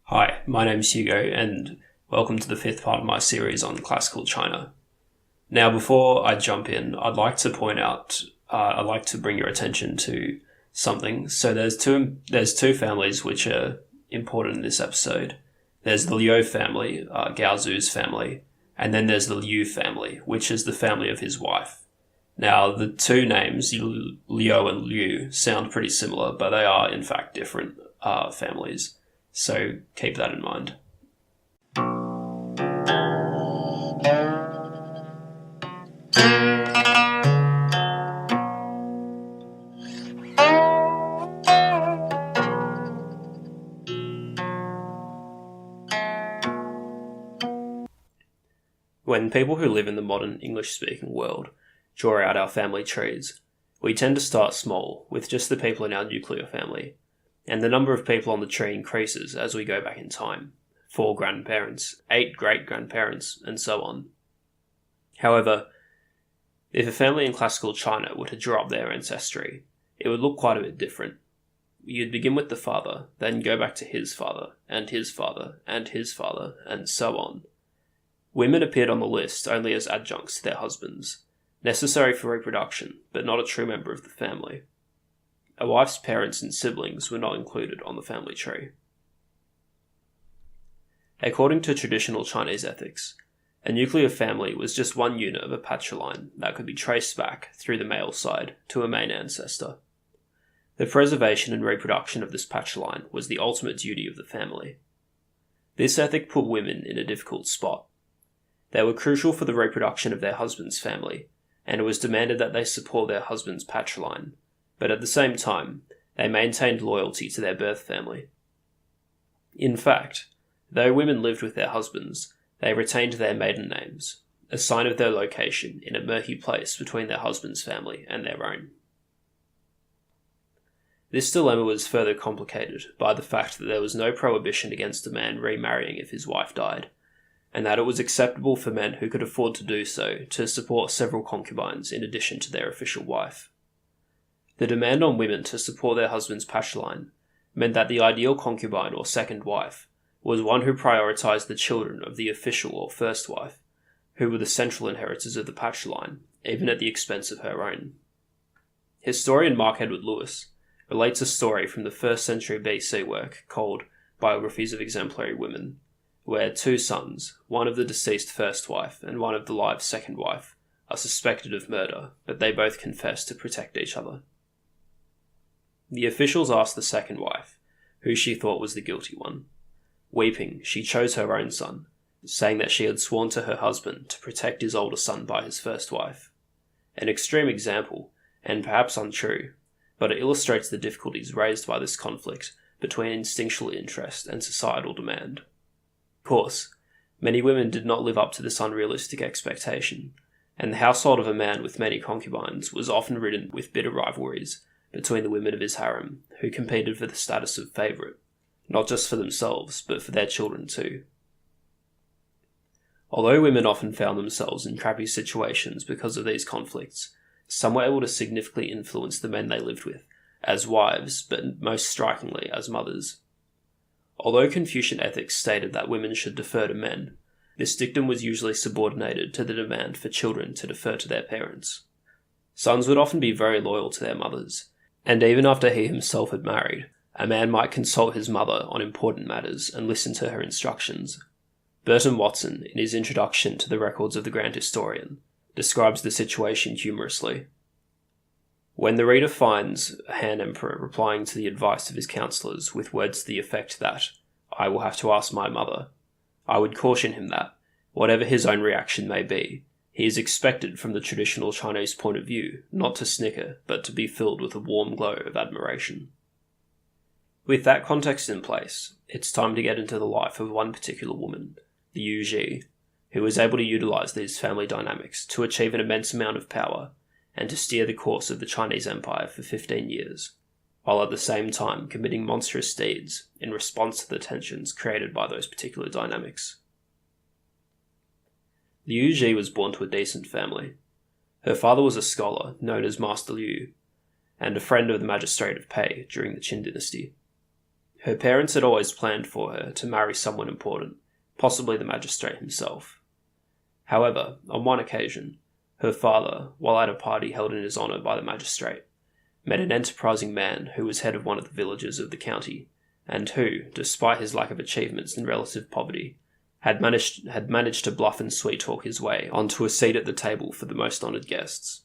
Hi, my name's Hugo, and welcome to the fifth part of my series on classical China. Now, before I jump in, I'd like to point out, I'd like to bring your attention to something. So there's two families which are important in this episode. There's the Liu family, Gaozu's family, and then there's the Lü family, which is the family of his wife. Now, the two names, Liu and Lü, sound pretty similar, but they are in fact different families. So keep that in mind. When people who live in the modern English-speaking world draw out our family trees, we tend to start small, with just the people in our nuclear family, and the number of people on the tree increases as we go back in time. 4 grandparents, 8 great-grandparents, and so on. However, if a family in classical China were to draw up their ancestry, it would look quite a bit different. You'd begin with the father, then go back to his father, and his father, and his father, and so on. Women appeared on the list only as adjuncts to their husbands, necessary for reproduction, but not a true member of the family. A wife's parents and siblings were not included on the family tree. According to traditional Chinese ethics, a nuclear family was just one unit of a patriline that could be traced back, through the male side, to a main ancestor. The preservation and reproduction of this patriline was the ultimate duty of the family. This ethic put women in a difficult spot. They were crucial for the reproduction of their husband's family, and it was demanded that they support their husband's patriline, but at the same time, they maintained loyalty to their birth family. In fact, though women lived with their husbands, they retained their maiden names, a sign of their location in a murky place between their husband's family and their own. This dilemma was further complicated by the fact that there was no prohibition against a man remarrying if his wife died, and that it was acceptable for men who could afford to do so to support several concubines in addition to their official wife. The demand on women to support their husband's patriline meant that the ideal concubine or second wife was one who prioritized the children of the official or first wife, who were the central inheritors of the patriline, even at the expense of her own. Historian Mark Edward Lewis relates a story from the 1st century BC work called Biographies of Exemplary Women, where 2 sons, one of the deceased first wife and one of the live second wife, are suspected of murder, but they both confess to protect each other. The officials asked the second wife, who she thought was the guilty one. Weeping, she chose her own son, saying that she had sworn to her husband to protect his older son by his first wife. An extreme example, and perhaps untrue, but it illustrates the difficulties raised by this conflict between instinctual interest and societal demand. Of course, many women did not live up to this unrealistic expectation, and the household of a man with many concubines was often ridden with bitter rivalries between the women of his harem, who competed for the status of favourite, not just for themselves, but for their children too. Although women often found themselves in crappy situations because of these conflicts, some were able to significantly influence the men they lived with, as wives, but most strikingly as mothers. Although Confucian ethics stated that women should defer to men, this dictum was usually subordinated to the demand for children to defer to their parents. Sons would often be very loyal to their mothers, and even after he himself had married, a man might consult his mother on important matters and listen to her instructions. Burton Watson, in his introduction to the Records of the Grand Historian, describes the situation humorously. When the reader finds a Han Emperor replying to the advice of his counsellors with words to the effect that, "I will have to ask my mother," I would caution him that, whatever his own reaction may be, he is expected from the traditional Chinese point of view not to snicker, but to be filled with a warm glow of admiration. With that context in place, it's time to get into the life of one particular woman, the AUH, who was able to utilise these family dynamics to achieve an immense amount of power and to steer the course of the Chinese Empire for 15 years, while at the same time committing monstrous deeds in response to the tensions created by those particular dynamics. The AUH was born to a decent family. Her father was a scholar known as Master Lü, and a friend of the magistrate of Pei during the Qin dynasty. Her parents had always planned for her to marry someone important, possibly the magistrate himself. However, on one occasion, her father, while at a party held in his honour by the magistrate, met an enterprising man who was head of one of the villages of the county, and who, despite his lack of achievements and relative poverty, had managed to bluff and sweet-talk his way onto a seat at the table for the most honoured guests.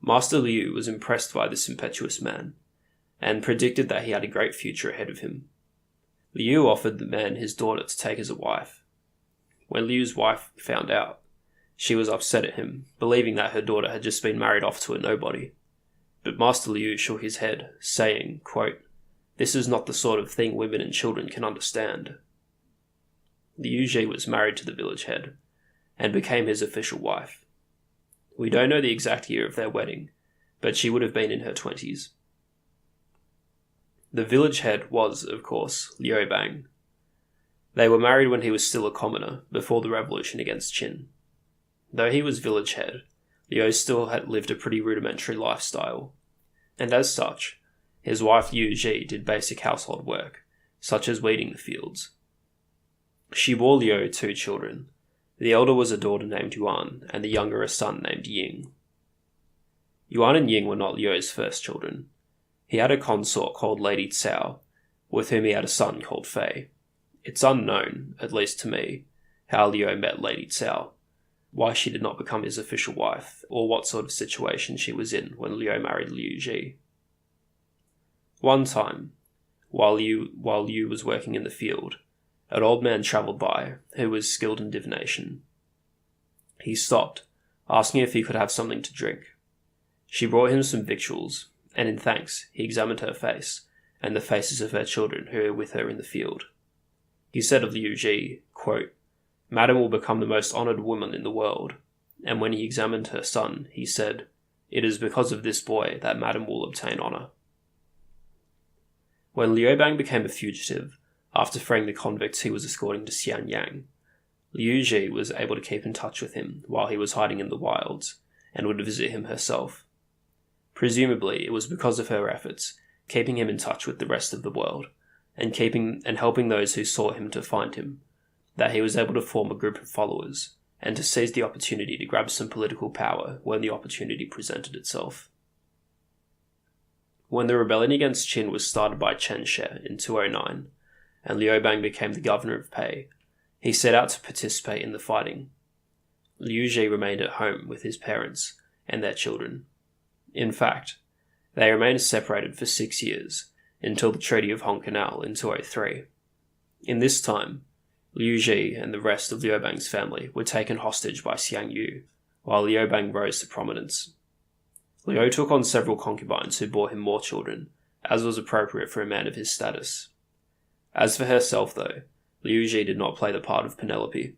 Master Lü was impressed by this impetuous man, and predicted that he had a great future ahead of him. Lü offered the man his daughter to take as a wife. When Liu's wife found out, she was upset at him, believing that her daughter had just been married off to a nobody. But Master Lü shook his head, saying, quote, "This is not the sort of thing women and children can understand." Liu was married to the village head, and became his official wife. We don't know the exact year of their wedding, but she would have been in her 20s. The village head was, of course, Liu Bang. They were married when he was still a commoner, before the revolution against Qin. Though he was village head, Liu still had lived a pretty rudimentary lifestyle, and as such, his wife Liu Ji did basic household work, such as weeding the fields. She bore Liu 2 children. The elder was a daughter named Yuan, and the younger a son named Ying. Yuan and Ying were not Liu's first children. He had a consort called Lady Cao, with whom he had a son called Fei. It's unknown, at least to me, how Liu met Lady Cao, why she did not become his official wife, or what sort of situation she was in when Liu married Liu Ji. One time, while Liu was working in the field, an old man travelled by who was skilled in divination. He stopped, asking if he could have something to drink. She brought him some victuals, and in thanks he examined her face, and the faces of her children who were with her in the field. He said of Liu Ji, quote, "Madam will become the most honoured woman in the world," and when he examined her son, he said, "It is because of this boy that Madam will obtain honour." When Liu Bang became a fugitive, after freeing the convicts he was escorting to Xianyang, Liu Ji was able to keep in touch with him while he was hiding in the wilds, and would visit him herself. Presumably, it was because of her efforts, keeping him in touch with the rest of the world, and helping those who sought him to find him, that he was able to form a group of followers, and to seize the opportunity to grab some political power when the opportunity presented itself. When the rebellion against Qin was started by Chen She in 209, and Liu Bang became the governor of Pei, he set out to participate in the fighting. Liu Ji remained at home with his parents and their children. In fact, they remained separated for 6 years, until the Treaty of Hong Canal in 203. In this time, Liu Ji and the rest of Liu Bang's family were taken hostage by Xiang Yu, while Liu Bang rose to prominence. Liu took on several concubines who bore him more children, as was appropriate for a man of his status. As for herself, though, Liu Ji did not play the part of Penelope.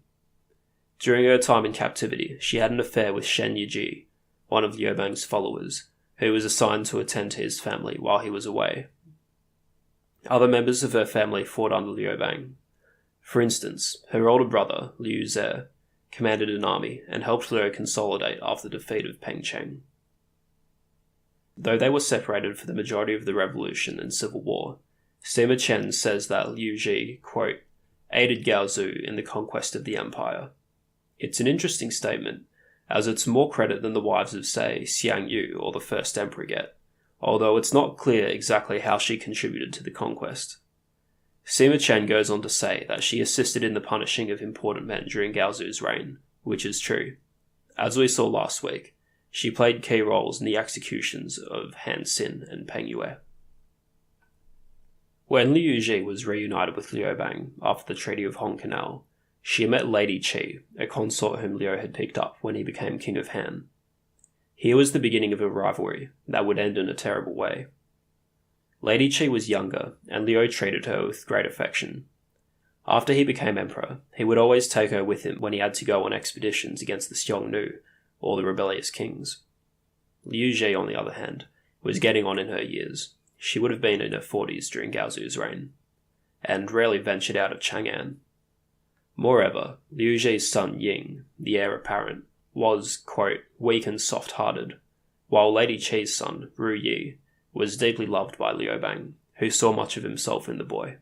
During her time in captivity, she had an affair with Shen Yiji, one of Liu Bang's followers, who was assigned to attend to his family while he was away. Other members of her family fought under Liu Bang. For instance, her older brother, Liu Ze, commanded an army and helped Liu consolidate after the defeat of Peng Cheng. Though they were separated for the majority of the revolution and civil war, Sima Chen says that Liu Ji, quote, aided Gaozu in the conquest of the empire. It's an interesting statement, as it's more credit than the wives of, say, Xiang Yu or the first emperor get, although it's not clear exactly how she contributed to the conquest. Sima Chen goes on to say that she assisted in the punishing of important men during Gaozu's reign, which is true. As we saw last week, she played key roles in the executions of Han Xin and Peng Yue. When Liu Ji was reunited with Liu Bang after the Treaty of Hong Canal, she met Lady Qi, a consort whom Liu had picked up when he became King of Han. Here was the beginning of a rivalry that would end in a terrible way. Lady Qi was younger, and Liu treated her with great affection. After he became emperor, he would always take her with him when he had to go on expeditions against the Xiongnu, or the rebellious kings. Liu Ji, on the other hand, was getting on in her years. She would have been in her 40s during Gaozu's reign, and rarely ventured out of Chang'an. Moreover, Liu Ji's son Ying, the heir apparent, was, quote, weak and soft-hearted, while Lady Qi's son, Ru Yi, was deeply loved by Liu Bang, who saw much of himself in the boy.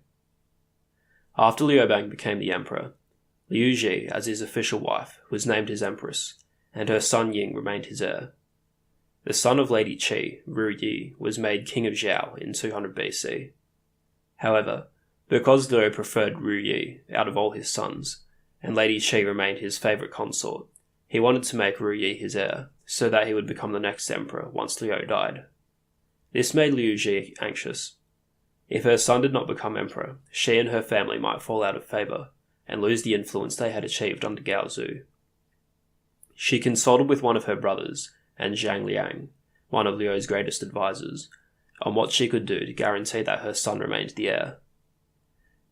After Liu Bang became the emperor, Liu Ji, as his official wife, was named his empress, and her son Ying remained his heir. The son of Lady Qi, Ru Yi, was made king of Zhao in 200 BC. However, because Liu preferred Ru Yi out of all his sons, and Lady Qi remained his favourite consort, he wanted to make Ru Yi his heir, so that he would become the next emperor once Liu died. This made Liu Ji anxious. If her son did not become emperor, she and her family might fall out of favour, and lose the influence they had achieved under Gaozu. She consulted with one of her brothers, and Zhang Liang, one of Liu's greatest advisors, on what she could do to guarantee that her son remained the heir.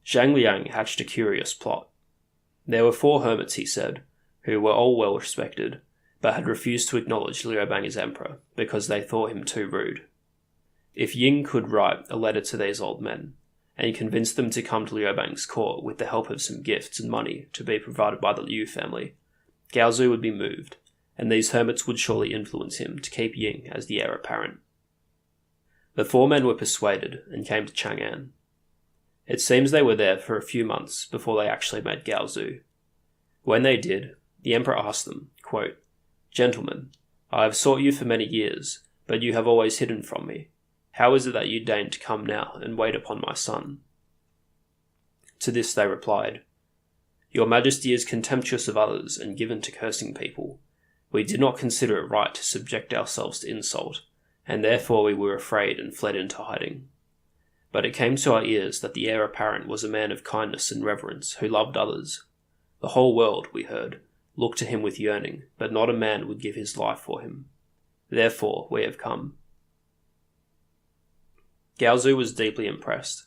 Zhang Liang hatched a curious plot. There were 4 hermits, he said, who were all well respected, but had refused to acknowledge Liu Bang as emperor because they thought him too rude. If Ying could write a letter to these old men, and convince them to come to Liu Bang's court with the help of some gifts and money to be provided by the Liu family, Gaozu would be moved, and these hermits would surely influence him to keep Ying as the heir apparent. The 4 men were persuaded and came to Chang'an. It seems they were there for a few months before they actually met Gaozu. When they did, the emperor asked them, quote, "Gentlemen, I have sought you for many years, but you have always hidden from me. How is it that you deign to come now and wait upon my son?" To this they replied, "Your Majesty is contemptuous of others and given to cursing people. We did not consider it right to subject ourselves to insult, and therefore we were afraid and fled into hiding. But it came to our ears that the heir apparent was a man of kindness and reverence who loved others. The whole world, we heard, looked to him with yearning, but not a man would give his life for him. Therefore we have come." Gaozu was deeply impressed,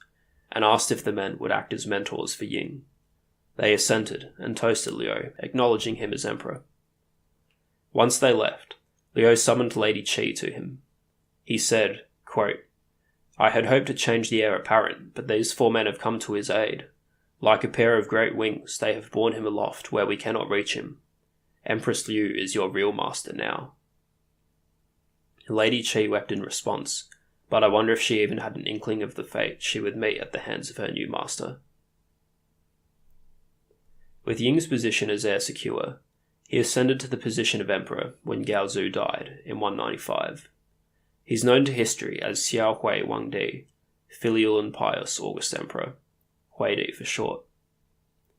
and asked if the men would act as mentors for Ying. They assented, and toasted Liu, acknowledging him as emperor. Once they left, Liu summoned Lady Qi to him. He said, quote, "I had hoped to change the heir apparent, but these 4 men have come to his aid. Like a pair of great wings, they have borne him aloft where we cannot reach him. Empress Lü is your real master now." Lady Qi wept in response, but I wonder if she even had an inkling of the fate she would meet at the hands of her new master. With Ying's position as heir secure, he ascended to the position of emperor when Gaozu died in 195. He's known to history as Xiao Hui Wangdi, filial and pious August Emperor, Huidi for short.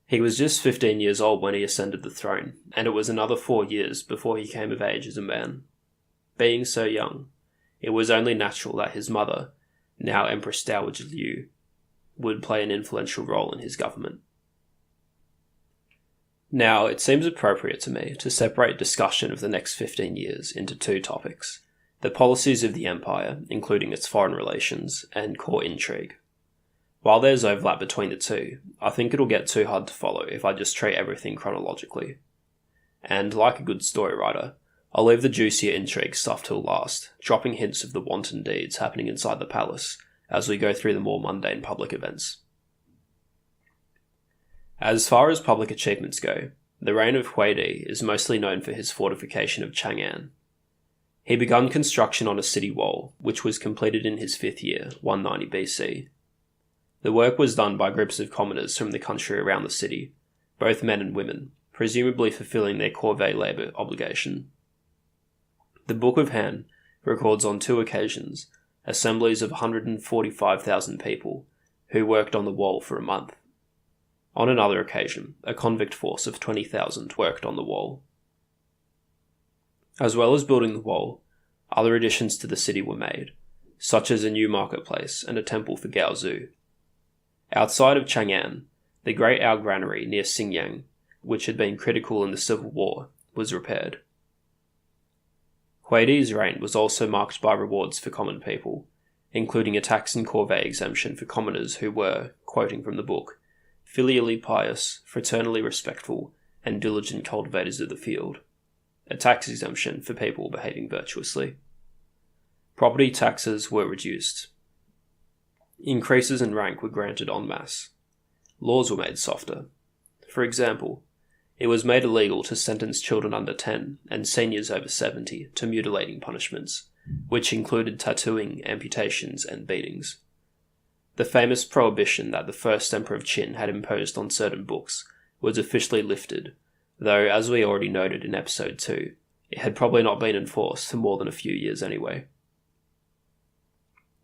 He was just 15 years old when he ascended the throne, and it was another 4 years before he came of age as a man. Being so young, it was only natural that his mother, now Empress Dowager Liu, would play an influential role in his government. Now, it seems appropriate to me to separate discussion of the next 15 years into 2 topics: the policies of the empire, including its foreign relations, and court intrigue. While there's overlap between the 2, I think it'll get too hard to follow if I just treat everything chronologically. And, like a good story writer, I'll leave the juicier intrigue stuff till last, dropping hints of the wanton deeds happening inside the palace as we go through the more mundane public events. As far as public achievements go, the reign of Huidi is mostly known for his fortification of Chang'an. He began construction on a city wall, which was completed in his 5th year, 190 BC. The work was done by groups of commoners from the country around the city, both men and women, presumably fulfilling their corvée labour obligation. The Book of Han records on 2 occasions assemblies of 145,000 people who worked on the wall for a month. On another occasion, a convict force of 20,000 worked on the wall. As well as building the wall, other additions to the city were made, such as a new marketplace and a temple for Gaozu. Outside of Chang'an, the Great Owl Granary near Xingyang, which had been critical in the Civil War, was repaired. Huidi's reign was also marked by rewards for common people, including a tax and corvée exemption for commoners who were, quoting from the book, filially pious, fraternally respectful, and diligent cultivators of the field, a tax exemption for people behaving virtuously. Property taxes were reduced. Increases in rank were granted en masse. Laws were made softer. For example, it was made illegal to sentence children under 10 and seniors over 70 to mutilating punishments, which included tattooing, amputations, and beatings. The famous prohibition that the first Emperor of Qin had imposed on certain books was officially lifted, though, as we already noted in episode 2, it had probably not been enforced for more than a few years anyway.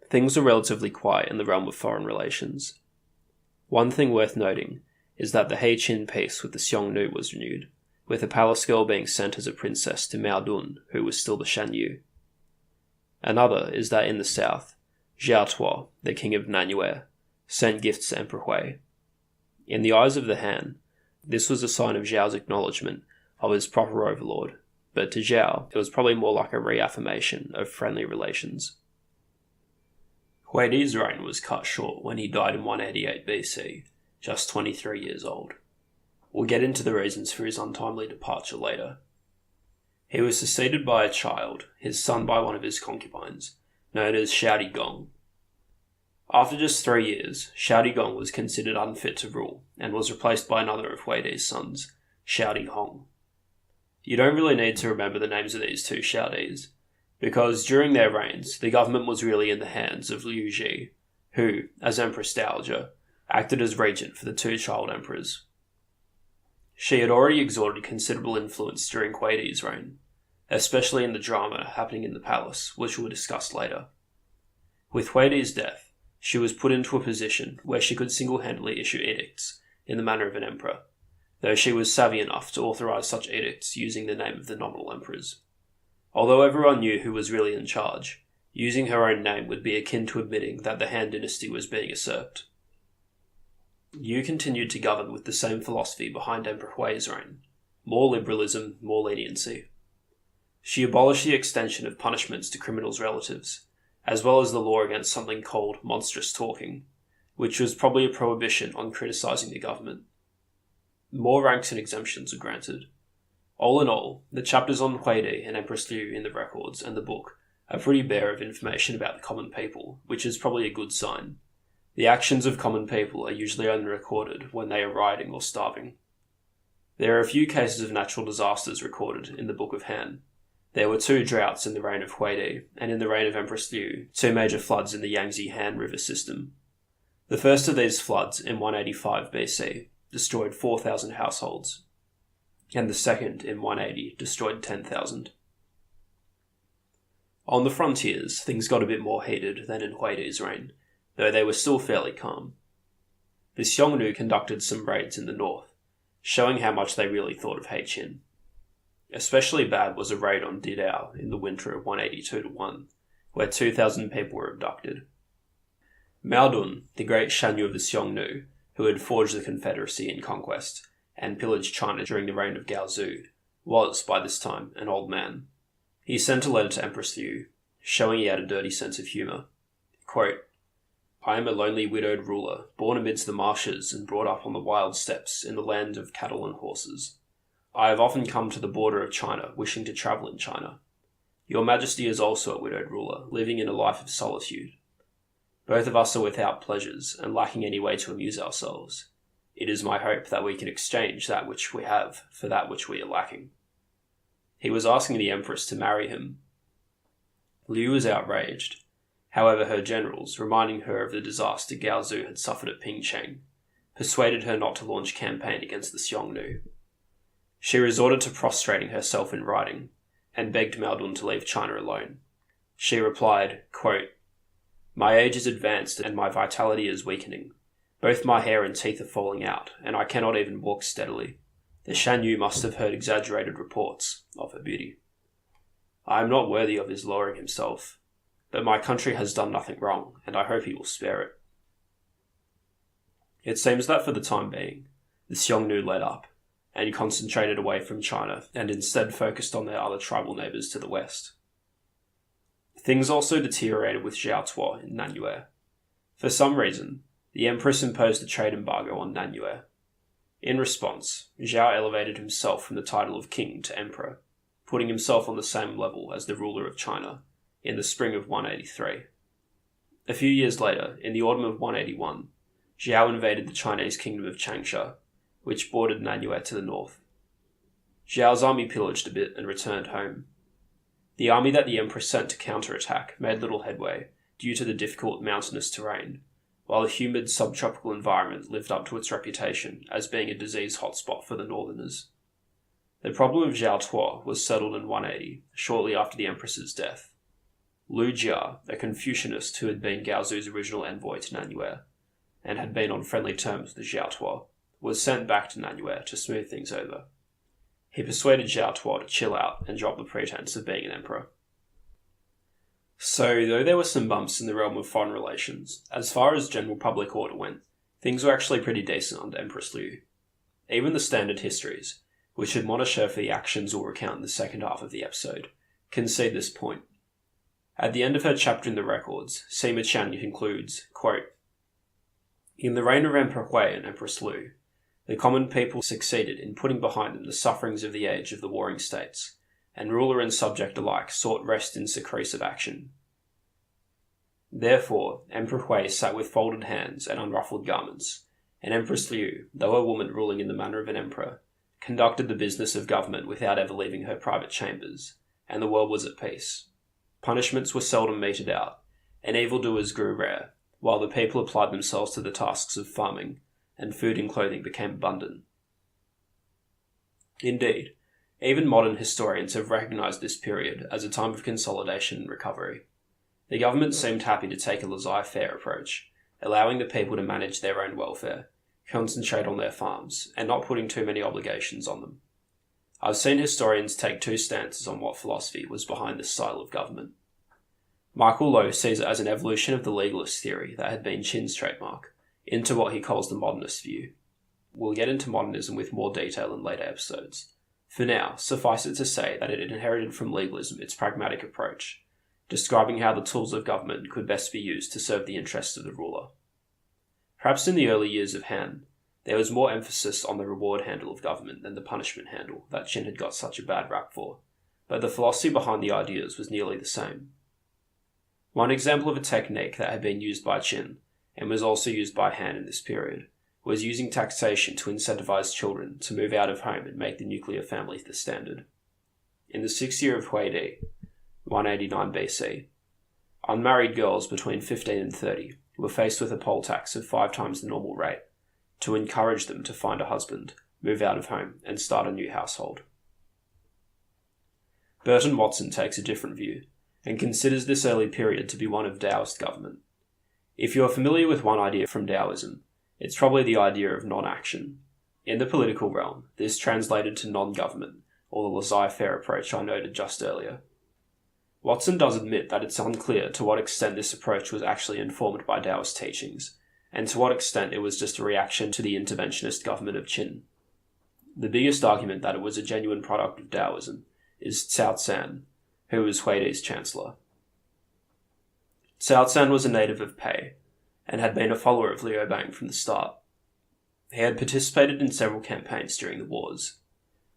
Things were relatively quiet in the realm of foreign relations. One thing worth noting is that the He-Qin peace with the Xiongnu was renewed, with a palace girl being sent as a princess to Maodun, who was still the Shan Yu. Another is that in the south, Zhao Tuo, the king of Nanyue, sent gifts to Emperor Hui. In the eyes of the Han, this was a sign of Zhao's acknowledgement of his proper overlord, but to Zhao, it was probably more like a reaffirmation of friendly relations. Huidi's reign was cut short when he died in 188 BC, just 23 years old. We'll get into the reasons for his untimely departure later. He was succeeded by a child, his son by one of his concubines, known as Shadi Gong. After just 3 years, Shadi Gong was considered unfit to rule and was replaced by another of Huidi's sons, Shadi Gong. You don't really need to remember the names of these two Shadis, because during their reigns, the government was really in the hands of Liu Ji, who, as Empress Dowager, acted as regent for the two child emperors. She had already exerted considerable influence during Huidi's reign, especially in the drama happening in the palace, which we'll discuss later. With Huidi's death, she was put into a position where she could single-handedly issue edicts in the manner of an emperor, though she was savvy enough to authorize such edicts using the name of the nominal emperors. Although everyone knew who was really in charge, using her own name would be akin to admitting that the Han dynasty was being usurped. Yu continued to govern with the same philosophy behind Emperor Hui's reign: more liberalism, more leniency. She abolished the extension of punishments to criminals' relatives, as well as the law against something called monstrous talking, which was probably a prohibition on criticising the government. More ranks and exemptions were granted. All in all, the chapters on Huidi and Empress Lü in the records and the book are pretty bare of information about the common people, which is probably a good sign. The actions of common people are usually only recorded when they are rioting or starving. There are a few cases of natural disasters recorded in the Book of Han. There were 2 droughts in the reign of Huidi, and in the reign of Empress Lü, 2 major floods in the Yangtze-Han River system. The first of these floods, in 185 BC, destroyed 4,000 households, and the second, in 180, destroyed 10,000. On the frontiers, things got a bit more heated than in Huidi's reign, though they were still fairly calm. The Xiongnu conducted some raids in the north, showing how much they really thought of He-Qin. Especially bad was a raid on Didao in the winter of 182-1, where 2,000 people were abducted. Maodun, the great Shan Yu of the Xiongnu, who had forged the confederacy in conquest and pillaged China during the reign of Gaozu, was, by this time, an old man. He sent a letter to Empress Lü, showing he had a dirty sense of humour. Quote, "I am a lonely widowed ruler, born amidst the marshes and brought up on the wild steppes in the land of cattle and horses. I have often come to the border of China, wishing to travel in China. Your Majesty is also a widowed ruler, living in a life of solitude. Both of us are without pleasures, and lacking any way to amuse ourselves. It is my hope that we can exchange that which we have for that which we are lacking." He was asking the Empress to marry him. Liu was outraged. However, her generals, reminding her of the disaster Gaozu had suffered at Pingcheng, persuaded her not to launch campaign against the Xiongnu. She resorted to prostrating herself in writing, and begged Maodun to leave China alone. She replied, quote, "My age is advanced and my vitality is weakening. Both my hair and teeth are falling out, and I cannot even walk steadily. The Shan Yu must have heard exaggerated reports of her beauty. I am not worthy of his lowering himself, but my country has done nothing wrong, and I hope he will spare it." It seems that for the time being, the Xiongnu let up, and concentrated away from China, and instead focused on their other tribal neighbours to the west. Things also deteriorated with Zhao Tuo in Nanyue. For some reason, the Empress imposed a trade embargo on Nanyue. In response, Zhao elevated himself from the title of king to emperor, putting himself on the same level as the ruler of China, in the spring of 183. A few years later, in the autumn of 181, Zhao invaded the Chinese kingdom of Changsha, which bordered Nanyue to the north. Zhao's army pillaged a bit and returned home. The army that the Empress sent to counterattack made little headway due to the difficult mountainous terrain, while a humid subtropical environment lived up to its reputation as being a disease hotspot for the northerners. The problem of Zhao Tuo was settled in 180, shortly after the empress's death. Lu Jia, a Confucianist who had been Gaozu's original envoy to Nanyue, and had been on friendly terms with Zhao Tuo, was sent back to Nanyue to smooth things over. He persuaded Zhao Tuo to chill out and drop the pretense of being an emperor. So, though there were some bumps in the realm of foreign relations, as far as general public order went, things were actually pretty decent under Empress Lü. Even the standard histories, which admonish her for the actions we'll recount in the second half of the episode, concede this point. At the end of her chapter in the records, Sima Qian concludes, quote, "In the reign of Emperor Hui and Empress Lü, the common people succeeded in putting behind them the sufferings of the age of the warring states, and ruler and subject alike sought rest in secretive action. Therefore, Emperor Hui sat with folded hands and unruffled garments, and Empress Lü, though a woman ruling in the manner of an emperor, conducted the business of government without ever leaving her private chambers, and the world was at peace. Punishments were seldom meted out, and evildoers grew rare, while the people applied themselves to the tasks of farming, and food and clothing became abundant." Indeed, even modern historians have recognised this period as a time of consolidation and recovery. The government seemed happy to take a laissez-faire approach, allowing the people to manage their own welfare, concentrate on their farms, and not putting too many obligations on them. I've seen historians take two stances on what philosophy was behind this style of government. Michael Lowe sees it as an evolution of the legalist theory that had been Qin's trademark, into what he calls the modernist view. We'll get into modernism with more detail in later episodes. For now, suffice it to say that it inherited from legalism its pragmatic approach, describing how the tools of government could best be used to serve the interests of the ruler. Perhaps in the early years of Han, there was more emphasis on the reward handle of government than the punishment handle that Qin had got such a bad rap for, but the philosophy behind the ideas was nearly the same. One example of a technique that had been used by Qin, and was also used by Han in this period, was using taxation to incentivize children to move out of home and make the nuclear family the standard. In the 6th year of Huidi, 189 BC, unmarried girls between 15 and 30 were faced with a poll tax of 5 times the normal rate, to encourage them to find a husband, move out of home, and start a new household. Burton Watson takes a different view, and considers this early period to be one of Taoist government. If you are familiar with one idea from Taoism, it's probably the idea of non-action. In the political realm, this translated to non-government, or the laissez-faire approach I noted just earlier. Watson does admit that it's unclear to what extent this approach was actually informed by Taoist teachings, and to what extent it was just a reaction to the interventionist government of Qin. The biggest argument that it was a genuine product of Taoism is Cao San, who was Huidi's chancellor. Cao San was a native of Pei, and had been a follower of Liu Bang from the start. He had participated in several campaigns during the wars.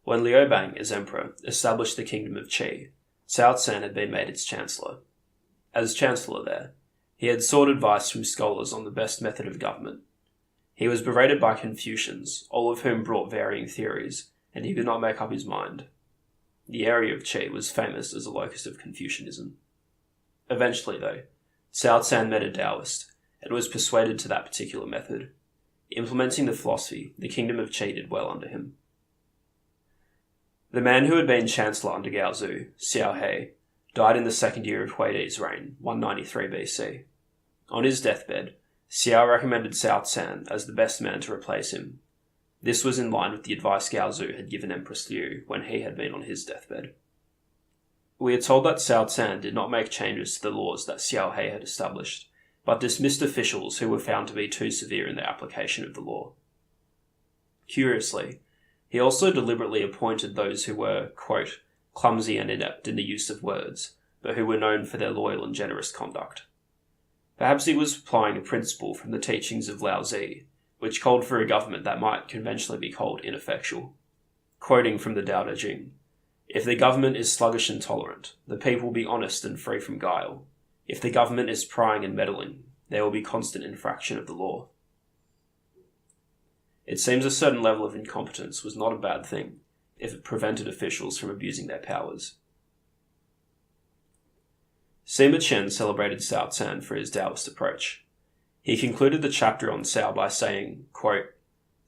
When Liu Bang, as emperor, established the kingdom of Qi, Cao San had been made its chancellor. As chancellor there, he had sought advice from scholars on the best method of government. He was berated by Confucians, all of whom brought varying theories, and he could not make up his mind. The area of Qi was famous as a locus of Confucianism. Eventually, though, Cao San met a Taoist, and was persuaded to that particular method. Implementing the philosophy, the kingdom of Qi did well under him. The man who had been chancellor under Gaozu, Xiao He, died in the 2nd year of Huidi's reign, 193 BC. On his deathbed, Xiao recommended Cao San as the best man to replace him. This was in line with the advice Gaozu had given Empress Lü when he had been on his deathbed. We are told that Cao San did not make changes to the laws that Xiao He had established, but dismissed officials who were found to be too severe in their application of the law. Curiously, he also deliberately appointed those who were, quote, clumsy and inept in the use of words, but who were known for their loyal and generous conduct. Perhaps he was applying a principle from the teachings of Lao Tzu, which called for a government that might conventionally be called ineffectual. Quoting from the Tao Te Ching, "If the government is sluggish and tolerant, the people will be honest and free from guile. If the government is prying and meddling, there will be constant infraction of the law." It seems a certain level of incompetence was not a bad thing, if it prevented officials from abusing their powers. Sima Qian celebrated Cao San for his Taoist approach. He concluded the chapter on Cao by saying, quote,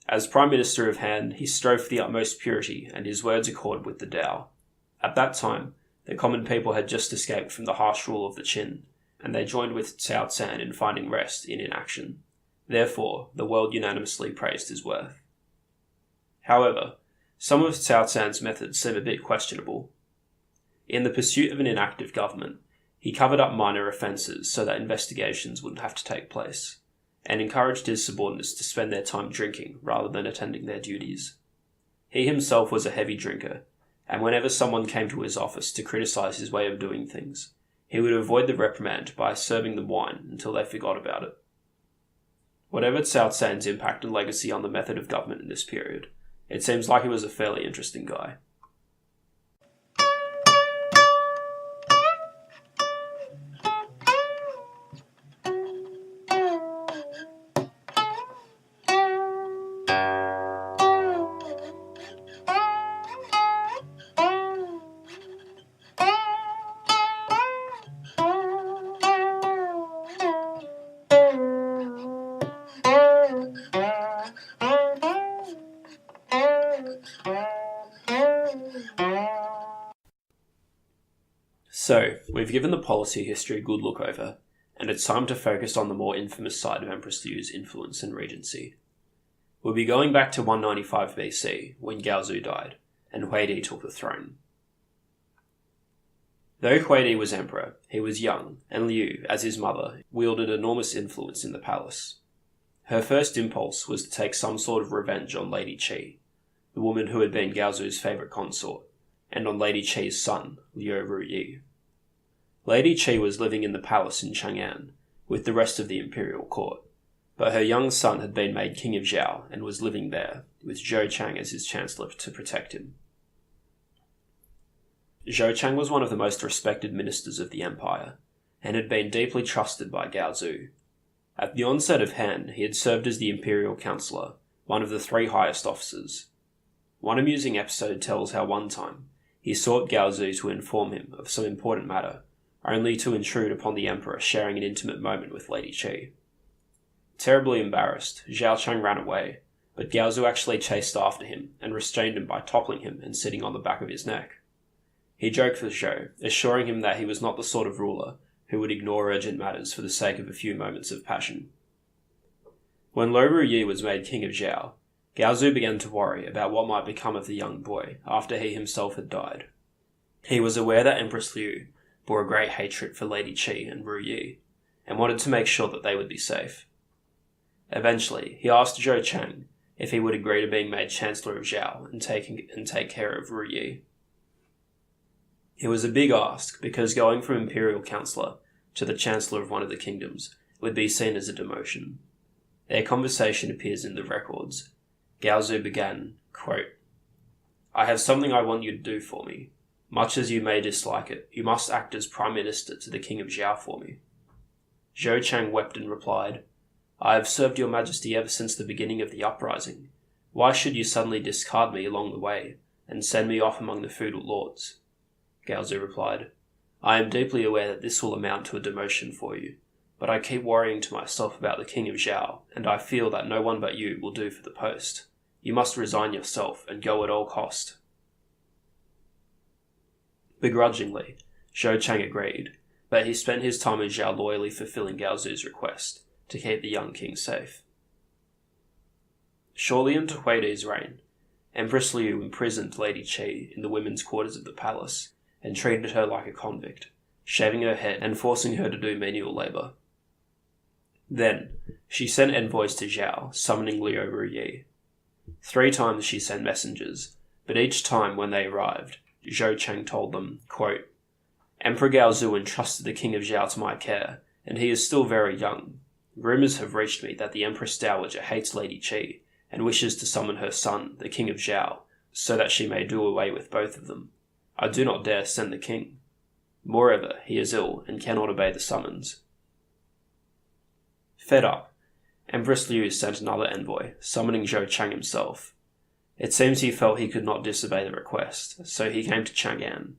"As Prime Minister of Han, he strove for the utmost purity, and his words accord with the Tao. At that time, the common people had just escaped from the harsh rule of the Qin, and they joined with Cao Cao in finding rest in inaction. Therefore, the world unanimously praised his worth." However, some of Cao Cao's methods seem a bit questionable. In the pursuit of an inactive government, he covered up minor offences so that investigations wouldn't have to take place, and encouraged his subordinates to spend their time drinking rather than attending their duties. He himself was a heavy drinker, and whenever someone came to his office to criticise his way of doing things, he would avoid the reprimand by serving them wine until they forgot about it. Whatever Cao Cao's impact and legacy on the method of government in this period, it seems like he was a fairly interesting guy. So, we've given the policy history a good look over, and it's time to focus on the more infamous side of Empress Lü's influence and regency. We'll be going back to 195 BC, when Gaozu died, and Huidi took the throne. Though Huidi was emperor, he was young, and Lü, as his mother, wielded enormous influence in the palace. Her first impulse was to take some sort of revenge on Lady Qi, the woman who had been Gaozu's favourite consort, and on Lady Qi's son, Liu Ruyi. Lady Qi was living in the palace in Chang'an, with the rest of the imperial court, but her young son had been made king of Zhao and was living there, with Zhou Chang as his chancellor to protect him. Zhou Chang was one of the most respected ministers of the empire, and had been deeply trusted by Gaozu. At the onset of Han, he had served as the imperial councillor, one of the 3 highest officers. One amusing episode tells how one time, he sought Gaozu to inform him of some important matter, only to intrude upon the emperor sharing an intimate moment with Lady Qi. Terribly embarrassed, Zhao Chang ran away, but Gaozu actually chased after him and restrained him by toppling him and sitting on the back of his neck. He joked with Zhou, assuring him that he was not the sort of ruler who would ignore urgent matters for the sake of a few moments of passion. When Liu Ruyi was made king of Zhao, Gaozu began to worry about what might become of the young boy after he himself had died. He was aware that Empress Lü bore a great hatred for Lady Qi and Ruyi, and wanted to make sure that they would be safe. Eventually, he asked Zhou Chang if he would agree to being made Chancellor of Zhao and take care of Ruyi. It was a big ask, because going from Imperial Councillor to the Chancellor of one of the kingdoms would be seen as a demotion. Their conversation appears in the records. Gaozu began, quote, "I have something I want you to do for me. Much as you may dislike it, you must act as Prime Minister to the King of Zhao for me." Zhou Chang wept and replied, "I have served your Majesty ever since the beginning of the uprising. Why should you suddenly discard me along the way, and send me off among the feudal lords?" Gaozu replied, "I am deeply aware that this will amount to a demotion for you, but I keep worrying to myself about the King of Zhao, and I feel that no one but you will do for the post. You must resign yourself and go at all cost." Begrudgingly, Zhou Chang agreed, but he spent his time in Zhao loyally fulfilling Gaozu's request to keep the young king safe. Shortly into Huidi's reign, Empress Lü imprisoned Lady Qi in the women's quarters of the palace and treated her like a convict, shaving her head and forcing her to do menial labour. Then, she sent envoys to Zhao, summoning Liu Ruyi. 3 times she sent messengers, but each time when they arrived, Zhou Chang told them, quote, "Emperor Gaozu entrusted the King of Zhao to my care, and he is still very young. Rumours have reached me that the Empress Dowager hates Lady Qi, and wishes to summon her son, the King of Zhao, so that she may do away with both of them. I do not dare send the king. Moreover, he is ill, and cannot obey the summons." Fed up, Empress Lü sent another envoy, summoning Zhou Chang himself. It seems he felt he could not disobey the request, so he came to Chang'an.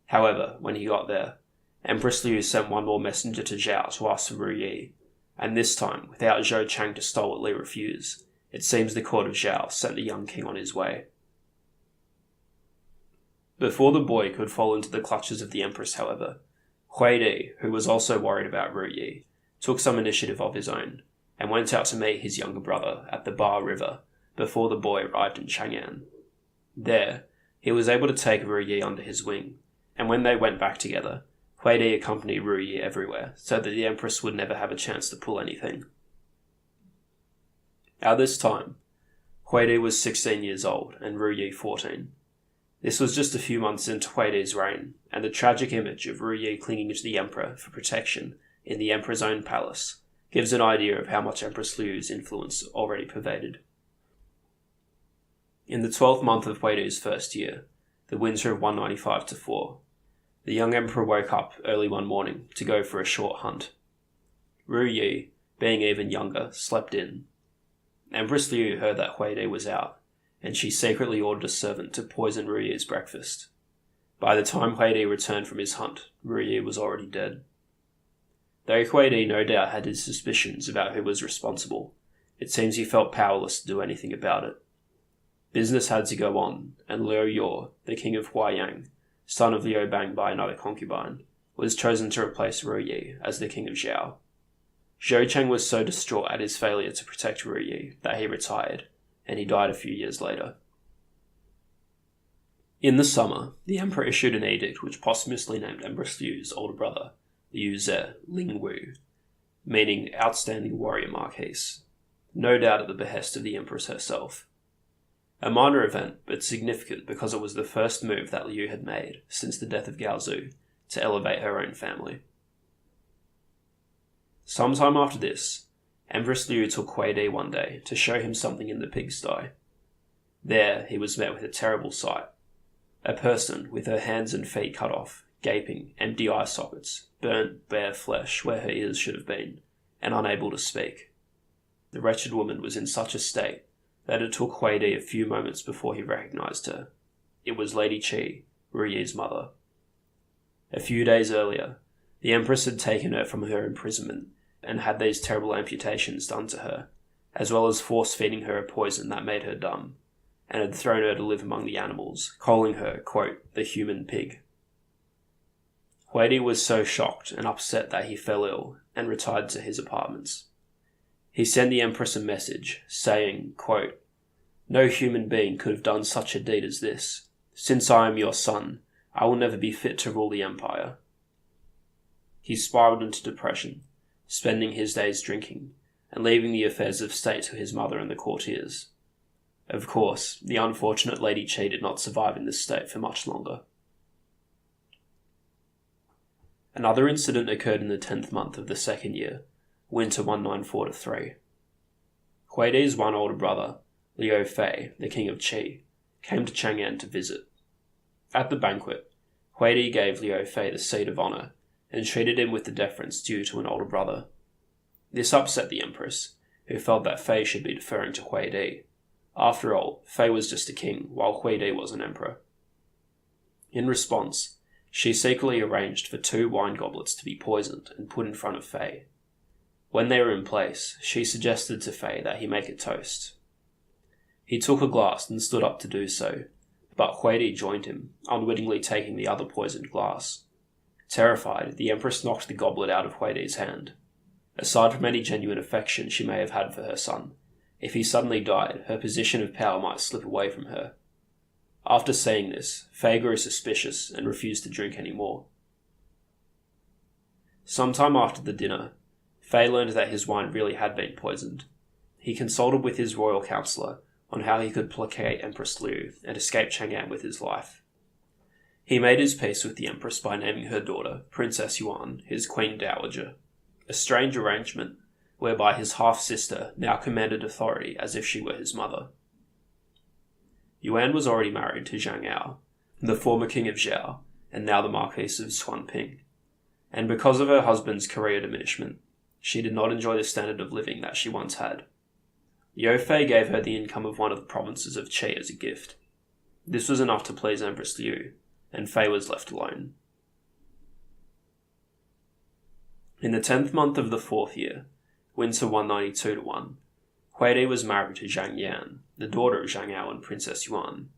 However, when he got there, Empress Lü sent one more messenger to Zhao to ask for Ruyi, and this time, without Zhou Chang to stolidly refuse, it seems the court of Zhao sent the young king on his way. Before the boy could fall into the clutches of the empress, however, Huidi, who was also worried about Ru Yi, took some initiative of his own, and went out to meet his younger brother at the Ba River before the boy arrived in Chang'an. There, he was able to take Ru Yi under his wing, and when they went back together, Huidi accompanied Ru Yi everywhere, so that the empress would never have a chance to pull anything. At this time, Huidi was 16 years old and Ru Yi 14. This was just a few months into Huidi's reign, and the tragic image of Ru Yi clinging to the emperor for protection in the emperor's own palace gives an idea of how much Empress Lü's influence already pervaded. In the 12th month of Huidi's first year, the winter of 195-4, the young emperor woke up early one morning to go for a short hunt. Ru Yi, being even younger, slept in. Empress Lü heard that Huidi was out, and she secretly ordered a servant to poison Ru Yi's breakfast. By the time Huidi returned from his hunt, Ru Yi was already dead. Though Huidi no doubt had his suspicions about who was responsible, it seems he felt powerless to do anything about it. Business had to go on, and Liu Yor, the king of Huayang, son of Liu Bang by another concubine, was chosen to replace Ru Yi as the king of Zhao. Zhou Cheng was so distraught at his failure to protect Ru Yi that he retired, and he died a few years later. In the summer, the emperor issued an edict which posthumously named Empress Lü's older brother, Liu Ze Ling Wu, meaning outstanding warrior marquise, no doubt at the behest of the empress herself. A minor event, but significant because it was the first move that Liu had made since the death of Gaozu to elevate her own family. Sometime after this, Empress Lü took Huidi one day to show him something in the pigsty. There he was met with a terrible sight. A person with her hands and feet cut off, gaping, empty eye sockets, burnt bare flesh where her ears should have been, and unable to speak. The wretched woman was in such a state that it took Huidi a few moments before he recognised her. It was Lady Qi, Ru Yi's mother. A few days earlier, the empress had taken her from her imprisonment and had these terrible amputations done to her, as well as force-feeding her a poison that made her dumb, and had thrown her to live among the animals, calling her, quote, the human pig. Huidi was so shocked and upset that he fell ill and retired to his apartments. He sent the empress a message, saying, quote, no human being could have done such a deed as this. Since I am your son, I will never be fit to rule the empire. He spiraled into depression, spending his days drinking, and leaving the affairs of state to his mother and the courtiers. Of course, the unfortunate Lady Qi did not survive in this state for much longer. Another incident occurred in the 10th month of the second year, winter 194-3. Huidi's one older brother, Liu Fei, the king of Qi, came to Chang'an to visit. At the banquet, Huidi gave Liu Fei the seat of honour and treated him with the deference due to an older brother. This upset the empress, who felt that Fei should be deferring to Huidi. After all, Fei was just a king, while Huidi was an emperor. In response, she secretly arranged for 2 wine goblets to be poisoned and put in front of Fei. When they were in place, she suggested to Fei that he make a toast. He took a glass and stood up to do so, but Huidi joined him, unwittingly taking the other poisoned glass. Terrified, the empress knocked the goblet out of Huidi's hand. Aside from any genuine affection she may have had for her son, if he suddenly died, her position of power might slip away from her. After seeing this, Fei grew suspicious and refused to drink any more. Sometime after the dinner, Fei learned that his wine really had been poisoned. He consulted with his royal counsellor on how he could placate Empress Lü and escape Chang'an with his life. He made his peace with the empress by naming her daughter, Princess Yuan, his queen dowager, a strange arrangement whereby his half-sister now commanded authority as if she were his mother. Yuan was already married to Zhang Ao, the former king of Zhao, and now the Marquis of Xuanping, and because of her husband's career diminishment, she did not enjoy the standard of living that she once had. Liu Fei gave her the income of one of the provinces of Qi as a gift. This was enough to please Empress Lü, and Fei was left alone. In the 10th month of the 4th year, wins to 192-1. Huidi was married to Zhang Yan, the daughter of Zhang Ao and Princess Yuan,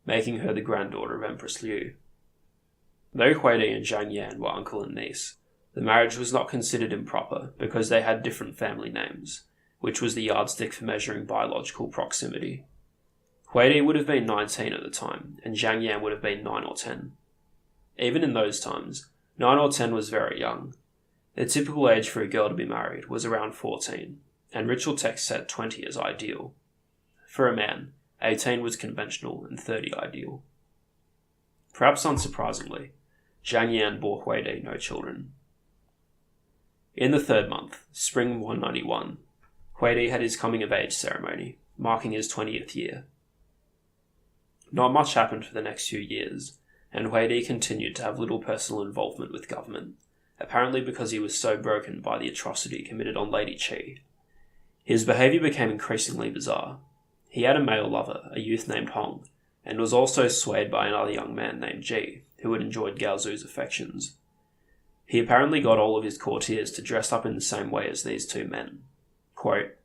making her the granddaughter of Empress Lü. Though Huidi and Zhang Yan were uncle and niece, the marriage was not considered improper because they had different family names, which was the yardstick for measuring biological proximity. Huidi would have been 19 at the time, and Zhang Yan would have been 9 or 10. Even in those times, 9 or 10 was very young. The typical age for a girl to be married was around 14, and ritual texts said 20 as ideal. For a man, 18 was conventional and 30 ideal. Perhaps unsurprisingly, Zhang Yan bore Huidi no children. In the third month, spring 191, Huidi had his coming-of-age ceremony, marking his 20th year. Not much happened for the next few years, and Huidi continued to have little personal involvement with government, apparently because he was so broken by the atrocity committed on Lady Qi. His behaviour became increasingly bizarre. He had a male lover, a youth named Hong, and was also swayed by another young man named Ji, who had enjoyed Gao Zu's affections. He apparently got all of his courtiers to dress up in the same way as these two men. Quote,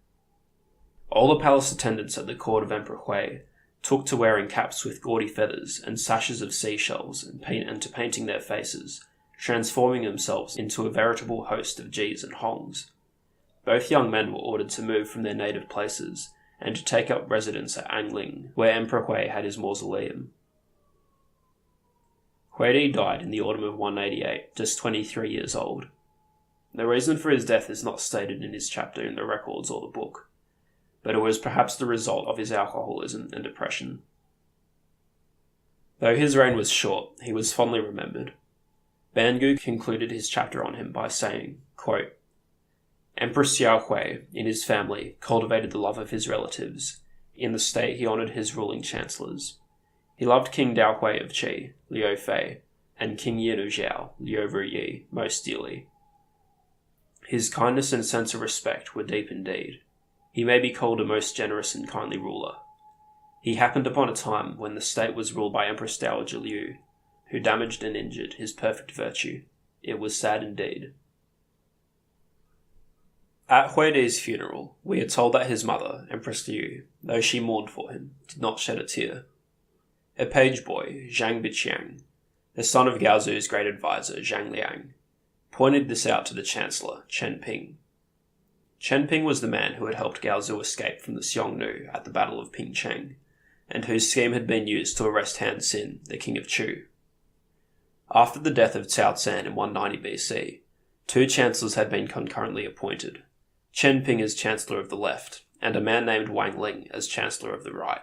"All the palace attendants at the court of Emperor Hui took to wearing caps with gaudy feathers and sashes of seashells and to painting their faces, transforming themselves into a veritable host of Jis and Hongs. Both young men were ordered to move from their native places and to take up residence at Angling, where Emperor Hui had his mausoleum." Huidi died in the autumn of 188, just 23 years old. The reason for his death is not stated in his chapter in the records or the book, but it was perhaps the result of his alcoholism and depression. Though his reign was short, he was fondly remembered. Bangu concluded his chapter on him by saying, quote, "Empress Xiao Hui, in his family, cultivated the love of his relatives. In the state he honoured his ruling chancellors. He loved King Dao Hui of Qi, Liu Fei, and King Yin of Zhao, Liu Ruyi, most dearly. His kindness and sense of respect were deep indeed. He may be called a most generous and kindly ruler. He happened upon a time when the state was ruled by Empress Dowager Liu, who damaged and injured his perfect virtue. It was sad indeed." At Huidi's funeral, we are told that his mother, Empress Liu, though she mourned for him, did not shed a tear. A page boy, Zhang Biqiang, the son of Gao Zu's great advisor, Zhang Liang, pointed this out to the chancellor, Chen Ping. Chen Ping was the man who had helped Gao Zu escape from the Xiongnu at the Battle of Pingcheng, and whose scheme had been used to arrest Han Xin, the king of Chu. After the death of Cao Can in 190 BC, 2 chancellors had been concurrently appointed, Chen Ping as chancellor of the left, and a man named Wang Ling as chancellor of the right.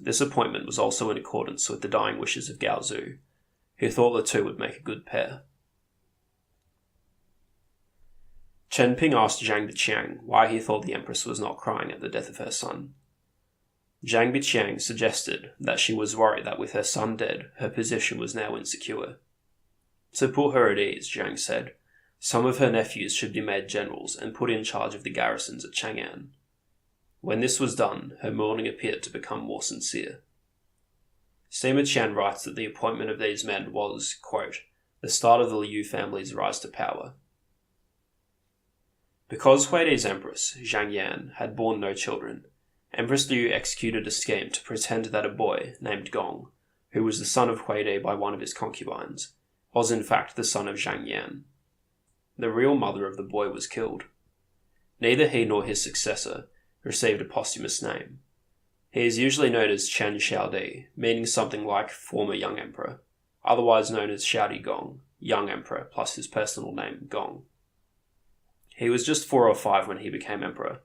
This appointment was also in accordance with the dying wishes of Gao Zu, who thought the two would make a good pair. Chen Ping asked Zhang Biqiang why he thought the empress was not crying at the death of her son. Zhang Biqiang suggested that she was worried that with her son dead, her position was now insecure. To put her at ease, Zhang said, some of her nephews should be made generals and put in charge of the garrisons at Chang'an. When this was done, her mourning appeared to become more sincere. Sima Qian writes that the appointment of these men was, quote, the start of the Liu family's rise to power. Because Huidi's empress, Zhang Yan, had borne no children, Empress Lü executed a scheme to pretend that a boy named Gong, who was the son of Huidi by one of his concubines, was in fact the son of Zhang Yan. The real mother of the boy was killed. Neither he nor his successor received a posthumous name. He is usually known as Chen Xiaodi, meaning something like former young emperor, otherwise known as Shadi Gong, young emperor plus his personal name Gong. He was just 4 or 5 when he became emperor,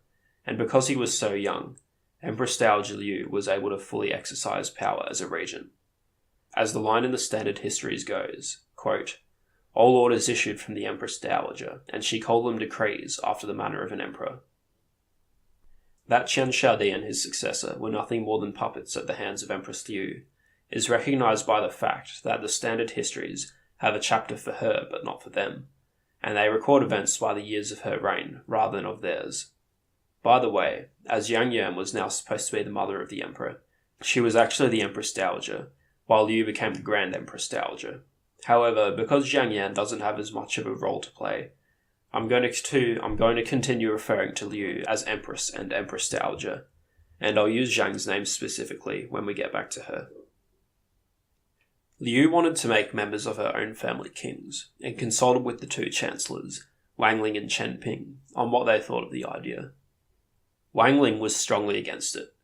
and because he was so young, Empress Dowager Liu was able to fully exercise power as a regent. As the line in the standard histories goes, quote, all orders issued from the Empress Dowager, and she called them decrees after the manner of an emperor. That Chen Shadi and his successor were nothing more than puppets at the hands of Empress Liu is recognised by the fact that the standard histories have a chapter for her but not for them, and they record events by the years of her reign rather than of theirs. By the way, as Yang Yan was now supposed to be the mother of the emperor, she was actually the Empress Dowager, while Liu became the Grand Empress Dowager. However, because Zhang Yan doesn't have as much of a role to play, I'm going to continue referring to Lü as Empress and Empress Dowager, and I'll use Zhang's name specifically when we get back to her. Lü wanted to make members of her own family kings, and consulted with the two chancellors, Wang Ling and Chen Ping, on what they thought of the idea. Wang Ling was strongly against it.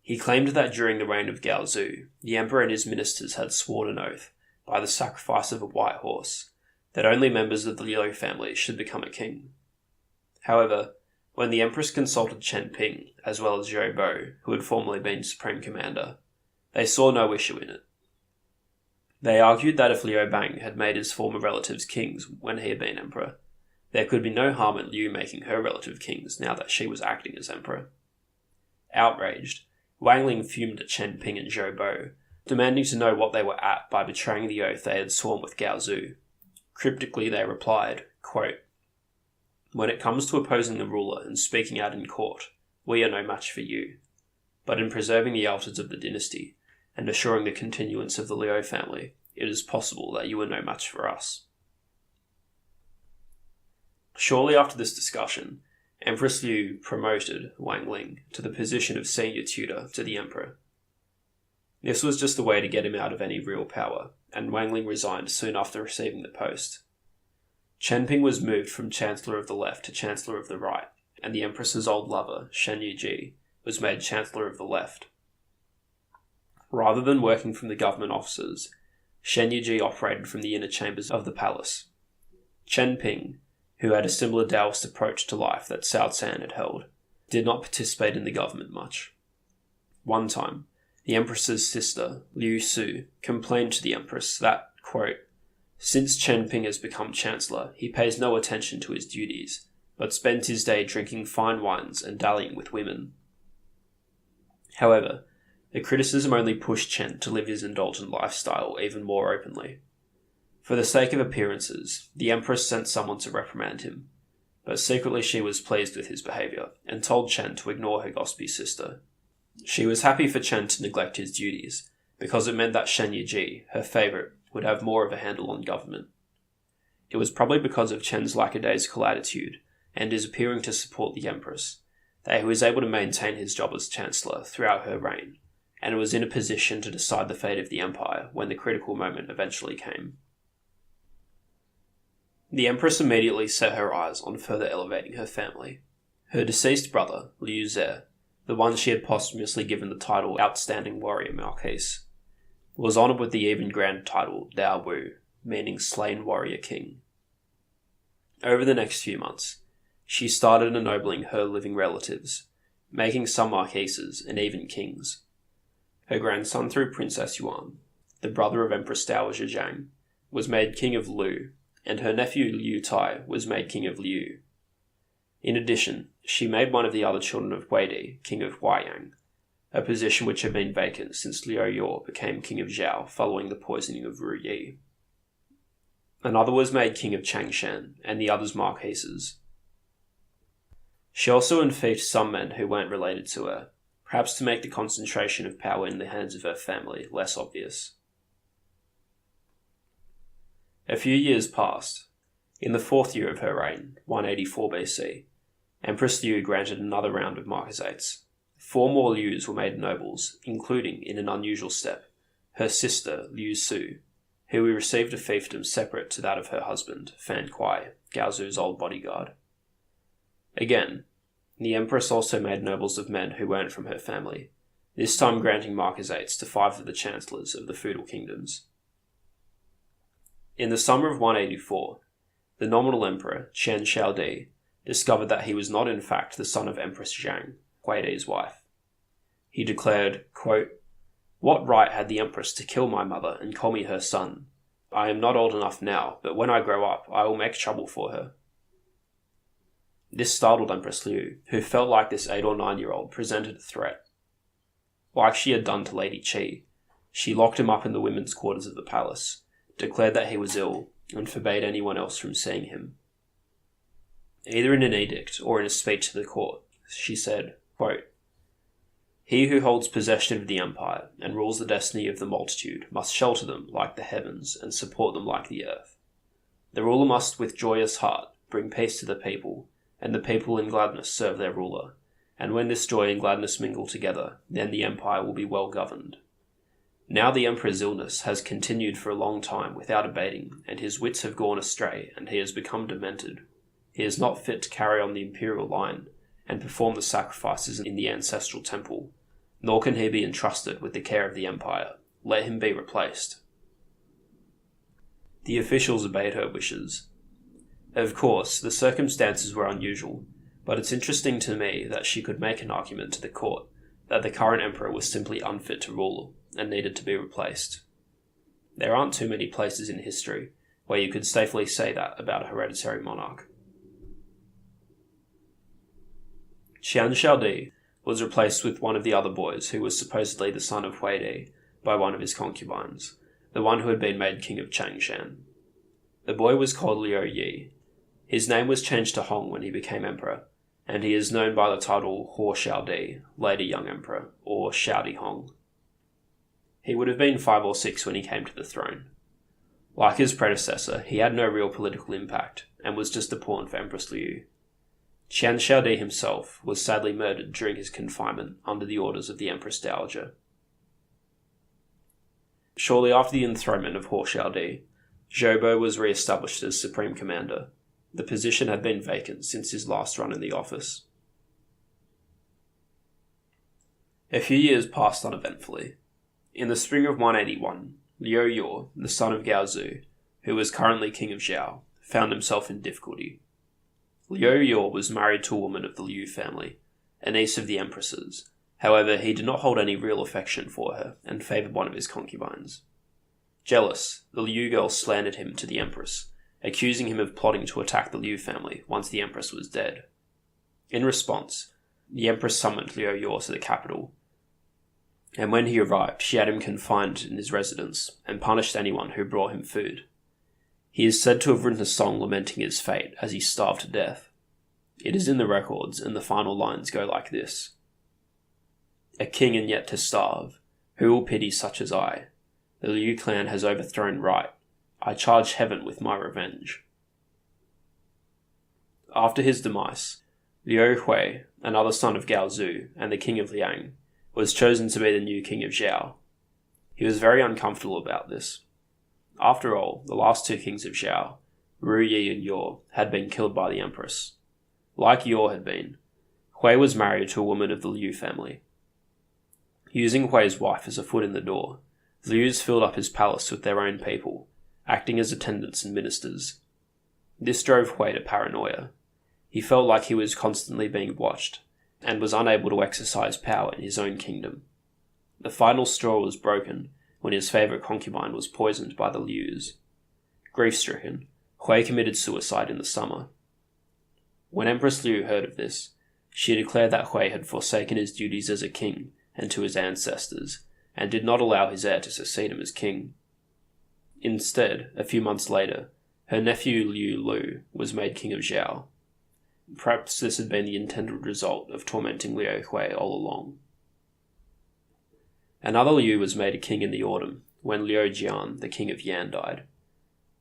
He claimed that during the reign of Gao Zu, the emperor and his ministers had sworn an oath, by the sacrifice of a white horse, that only members of the Liu family should become a king. However, when the empress consulted Chen Ping, as well as Zhou Bo, who had formerly been supreme commander, they saw no issue in it. They argued that if Liu Bang had made his former relatives kings when he had been emperor, there could be no harm in Liu making her relative kings now that she was acting as emperor. Outraged, Wang Ling fumed at Chen Ping and Zhou Bo, demanding to know what they were at by betraying the oath they had sworn with Gao Zu. Cryptically they replied, quote, "When it comes to opposing the ruler and speaking out in court, we are no match for you. But in preserving the altars of the dynasty, and assuring the continuance of the Liu family, it is possible that you are no match for us." Shortly after this discussion, Empress Lü promoted Wang Ling to the position of senior tutor to the emperor. This was just a way to get him out of any real power, and Wang Ling resigned soon after receiving the post. Chen Ping was moved from Chancellor of the Left to Chancellor of the Right, and the Empress's old lover, Shen Yuji, was made Chancellor of the Left. Rather than working from the government offices, Shen Yuji operated from the inner chambers of the palace. Chen Ping, who had a similar Taoist approach to life that Cao San had held, did not participate in the government much. One time, the Empress's sister, Liu Su, complained to the Empress that, quote, "Since Chen Ping has become Chancellor, he pays no attention to his duties, but spends his day drinking fine wines and dallying with women." However, the criticism only pushed Chen to live his indulgent lifestyle even more openly. For the sake of appearances, the Empress sent someone to reprimand him, but secretly she was pleased with his behaviour and told Chen to ignore her gossipy sister. She was happy for Chen to neglect his duties, because it meant that Shen Yuji, her favourite, would have more of a handle on government. It was probably because of Chen's lackadaisical attitude and his appearing to support the Empress that he was able to maintain his job as Chancellor throughout her reign, and was in a position to decide the fate of the empire when the critical moment eventually came. The Empress immediately set her eyes on further elevating her family. Her deceased brother, Liu Ze, the one she had posthumously given the title Outstanding Warrior Marquise, was honoured with the even grander title Dao Wu, meaning Slain Warrior King. Over the next few months, she started ennobling her living relatives, making some marquises and even kings. Her grandson through Princess Yuan, the brother of Empress Dowager Zhang, was made King of Lu, and her nephew Liu Tai was made King of Liu. In addition, she made one of the other children of Huidi King of Huayang, a position which had been vacant since Liu Yor became King of Zhao following the poisoning of Ru Yi. Another was made King of Changshan, and the others marquises. She also enfeoffed some men who weren't related to her, perhaps to make the concentration of power in the hands of her family less obvious. A few years passed. In the fourth year of her reign, 184 BC, Empress Liu granted another round of marquisates. 4 more Lius were made nobles, including, in an unusual step, her sister Liu Su, who received a fiefdom separate to that of her husband, Fan Kuai, Gao Zu's old bodyguard. Again, the Empress also made nobles of men who weren't from her family, this time granting marquisates to 5 of the chancellors of the feudal kingdoms. In the summer of 184, the nominal emperor, Chen Xiaodi, discovered that he was not in fact the son of Empress Zhang, Huidi's wife. He declared, quote, "What right had the Empress to kill my mother and call me her son? I am not old enough now, but when I grow up, I will make trouble for her." This startled Empress Liu, who felt like this 8 or 9-year-old presented a threat. Like she had done to Lady Qi, she locked him up in the women's quarters of the palace, declared that he was ill, and forbade anyone else from seeing him. Either in an edict or in a speech to the court, she said, quote, "He who holds possession of the empire and rules the destiny of the multitude must shelter them like the heavens and support them like the earth. The ruler must with joyous heart bring peace to the people, and the people in gladness serve their ruler. And when this joy and gladness mingle together, then the empire will be well governed. Now the emperor's illness has continued for a long time without abating, and his wits have gone astray, and he has become demented. He is not fit to carry on the imperial line, and perform the sacrifices in the ancestral temple, nor can he be entrusted with the care of the empire. Let him be replaced. The officials obeyed her wishes. Of course, the circumstances were unusual, but it's interesting to me that she could make an argument to the court that the current emperor was simply unfit to rule and needed to be replaced. There aren't too many places in history where you could safely say that about a hereditary monarch. Shadi was replaced with one of the other boys who was supposedly the son of Huidi by one of his concubines, the one who had been made king of Changshan. The boy was called Liu Yi. His name was changed to Hong when he became emperor, and he is known by the title Huo Shadi, later young emperor, or Shadi Gong. He would have been 5 or 6 when he came to the throne. Like his predecessor, he had no real political impact, and was just a pawn for Empress Lü. Shadi himself was sadly murdered during his confinement under the orders of the Empress Dowager. Shortly after the enthronement of Huo Shadi, Zhoubo was re-established as supreme commander. The position had been vacant since his last run in the office. A few years passed uneventfully. In the spring of 181, Liu Yor, the son of Gaozu, who was currently king of Zhao, found himself in difficulty. Liu Yor was married to a woman of the Lü family, a niece of the empress's. However, he did not hold any real affection for her, and favoured one of his concubines. Jealous, the Liu girl slandered him to the empress, accusing him of plotting to attack the Lü family once the empress was dead. In response, the empress summoned Liu Yor to the capital, and when he arrived, she had him confined in his residence, and punished anyone who brought him food. He is said to have written a song lamenting his fate as he starved to death. It is in the records, and the final lines go like this: "A king and yet to starve, who will pity such as I? The Liu clan has overthrown right. I charge heaven with my revenge." After his demise, Liu Hui, another son of Gaozu and the king of Liang, was chosen to be the new king of Zhao. He was very uncomfortable about this. After all, the last 2 kings of Zhao, Ru Yi and Yor, had been killed by the empress. Like Yor had been, Hui was married to a woman of the Liu family. Using Hui's wife as a foot in the door, the Lius filled up his palace with their own people, acting as attendants and ministers. This drove Hui to paranoia. He felt like he was constantly being watched, and was unable to exercise power in his own kingdom. The final straw was broken when his favourite concubine was poisoned by the Lius. Grief-stricken, Hui committed suicide in the summer. When Empress Lü heard of this, she declared that Hui had forsaken his duties as a king and to his ancestors, and did not allow his heir to succeed him as king. Instead, a few months later, her nephew Liu Lu was made king of Zhao. Perhaps this had been the intended result of tormenting Liu Hui all along. Another Liu was made a king in the autumn, when Liu Jian, the king of Yan, died.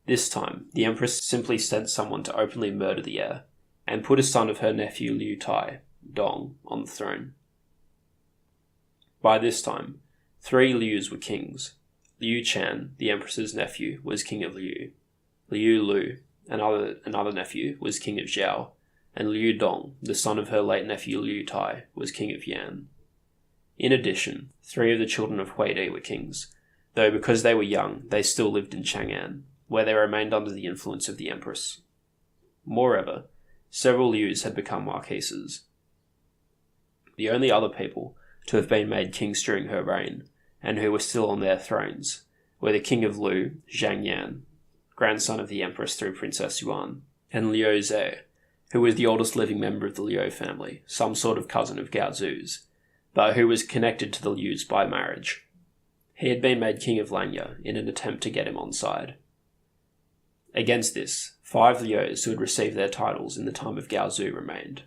This time, the empress simply sent someone to openly murder the heir, and put a son of her nephew Liu Tai, Dong, on the throne. By this time, 3 Lius were kings. Liu Chan, the empress's nephew, was king of Liu. Liu Lu, another nephew, was king of Zhao, and Liu Dong, the son of her late nephew Liu Tai, was king of Yan. In addition, 3 of the children of Huidi were kings, though because they were young, they still lived in Chang'an, where they remained under the influence of the empress. Moreover, several Lius had become marquises. The only other people to have been made kings during her reign, and who were still on their thrones, were the king of Lu, Zhang Yan, grandson of the empress through Princess Yuan, and Liu Ze, who was the oldest living member of the Liu family, some sort of cousin of Gaozu's, but who was connected to the Lius by marriage. He had been made king of Lanya in an attempt to get him on side. Against this, 5 Lius who had received their titles in the time of Gaozu remained.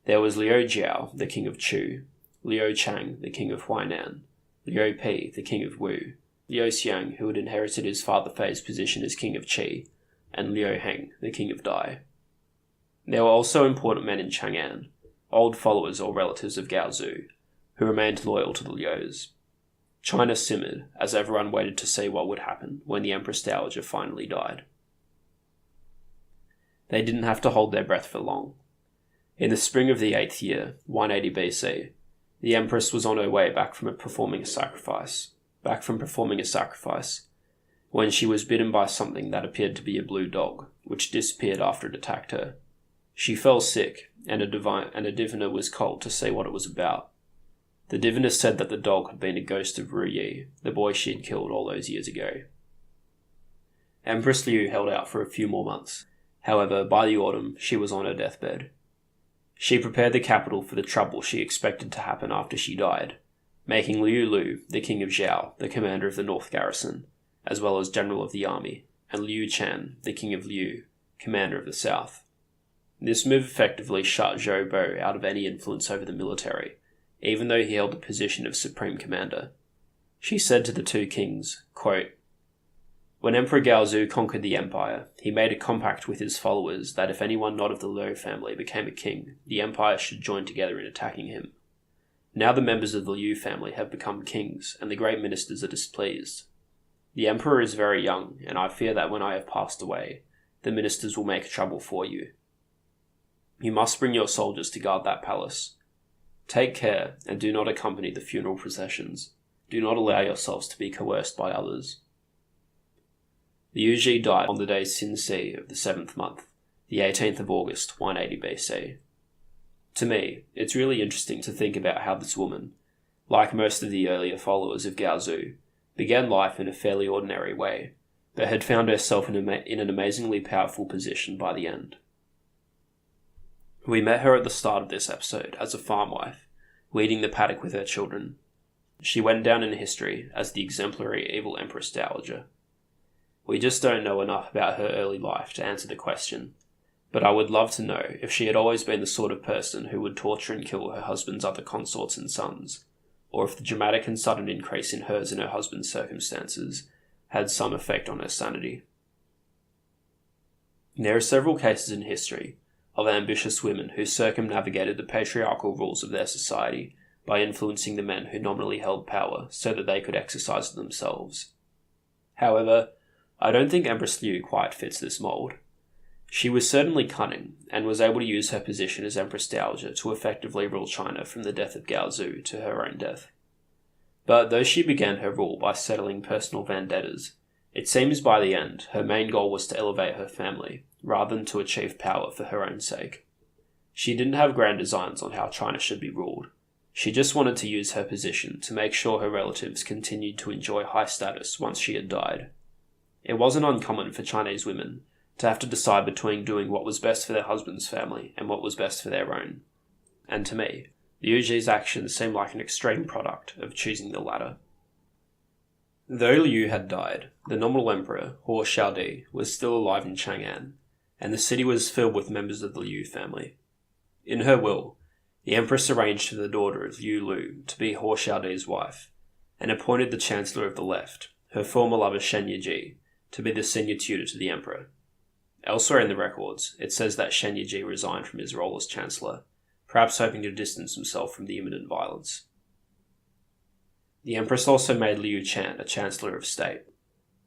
There was Liu Jiao, the king of Chu, Liu Chang, the king of Huainan, Liu Pi, the king of Wu, Liu Xiang, who had inherited his father Fei's position as king of Qi, and Liu Heng, the king of Dai. There were also important men in Chang'an, old followers or relatives of Gaozu, who remained loyal to the Lius. China simmered as everyone waited to see what would happen when the Empress Dowager finally died. They didn't have to hold their breath for long. In the spring of the 8th year, 180 BC, the Empress was on her way back from performing a sacrifice, when she was bitten by something that appeared to be a blue dog, which disappeared after it attacked her. She fell sick, and a diviner was called to see what it was about. The diviner said that the dog had been a ghost of Ru Yi, the boy she had killed all those years ago. Empress Lü held out for a few more months. However, by the autumn, she was on her deathbed. She prepared the capital for the trouble she expected to happen after she died, making Liu Lu, the king of Zhao, the commander of the north garrison, as well as general of the army, and Liu Chan, the king of Liu, commander of the south. This move effectively shut Zhou Bo out of any influence over the military, even though he held the position of supreme commander. She said to the two kings, quote, "When Emperor Gaozu conquered the empire, he made a compact with his followers that if anyone not of the Liu family became a king, the empire should join together in attacking him. Now the members of the Liu family have become kings, and the great ministers are displeased. The emperor is very young, and I fear that when I have passed away, the ministers will make trouble for you. You must bring your soldiers to guard that palace. Take care, and do not accompany the funeral processions. Do not allow yourselves to be coerced by others." Liu Ji died on the day Sin Si of the 7th month, the 18th of August, 180 BC. To me, it's really interesting to think about how this woman, like most of the earlier followers of Gaozu, began life in a fairly ordinary way, but had found herself in an amazingly powerful position by the end. We met her at the start of this episode as a farm wife, weeding the paddock with her children. She went down in history as the exemplary evil Empress Dowager. We just don't know enough about her early life to answer the question, but I would love to know if she had always been the sort of person who would torture and kill her husband's other consorts and sons, or if the dramatic and sudden increase in hers and her husband's circumstances had some effect on her sanity. There are several cases in history of ambitious women who circumnavigated the patriarchal rules of their society by influencing the men who nominally held power so that they could exercise it themselves. However, I don't think Empress Lü quite fits this mould. She was certainly cunning, and was able to use her position as Empress Dowager to effectively rule China from the death of Gaozu to her own death. But though she began her rule by settling personal vendettas, it seems by the end her main goal was to elevate her family, rather than to achieve power for her own sake. She didn't have grand designs on how China should be ruled. She just wanted to use her position to make sure her relatives continued to enjoy high status once she had died. It wasn't uncommon for Chinese women to have to decide between doing what was best for their husband's family and what was best for their own. And to me, Liu Ji's actions seemed like an extreme product of choosing the latter. Though Liu had died, the nominal emperor, He Shadi, was still alive in Chang'an, and the city was filled with members of the Liu family. In her will, the empress arranged for the daughter of Liu Lu to be He Shadi's wife, and appointed the chancellor of the left, her former lover Shen Yiji, to be the senior tutor to the emperor. Elsewhere in the records, it says that Shen Yiji resigned from his role as chancellor, perhaps hoping to distance himself from the imminent violence. The empress also made Liu Chan a chancellor of state.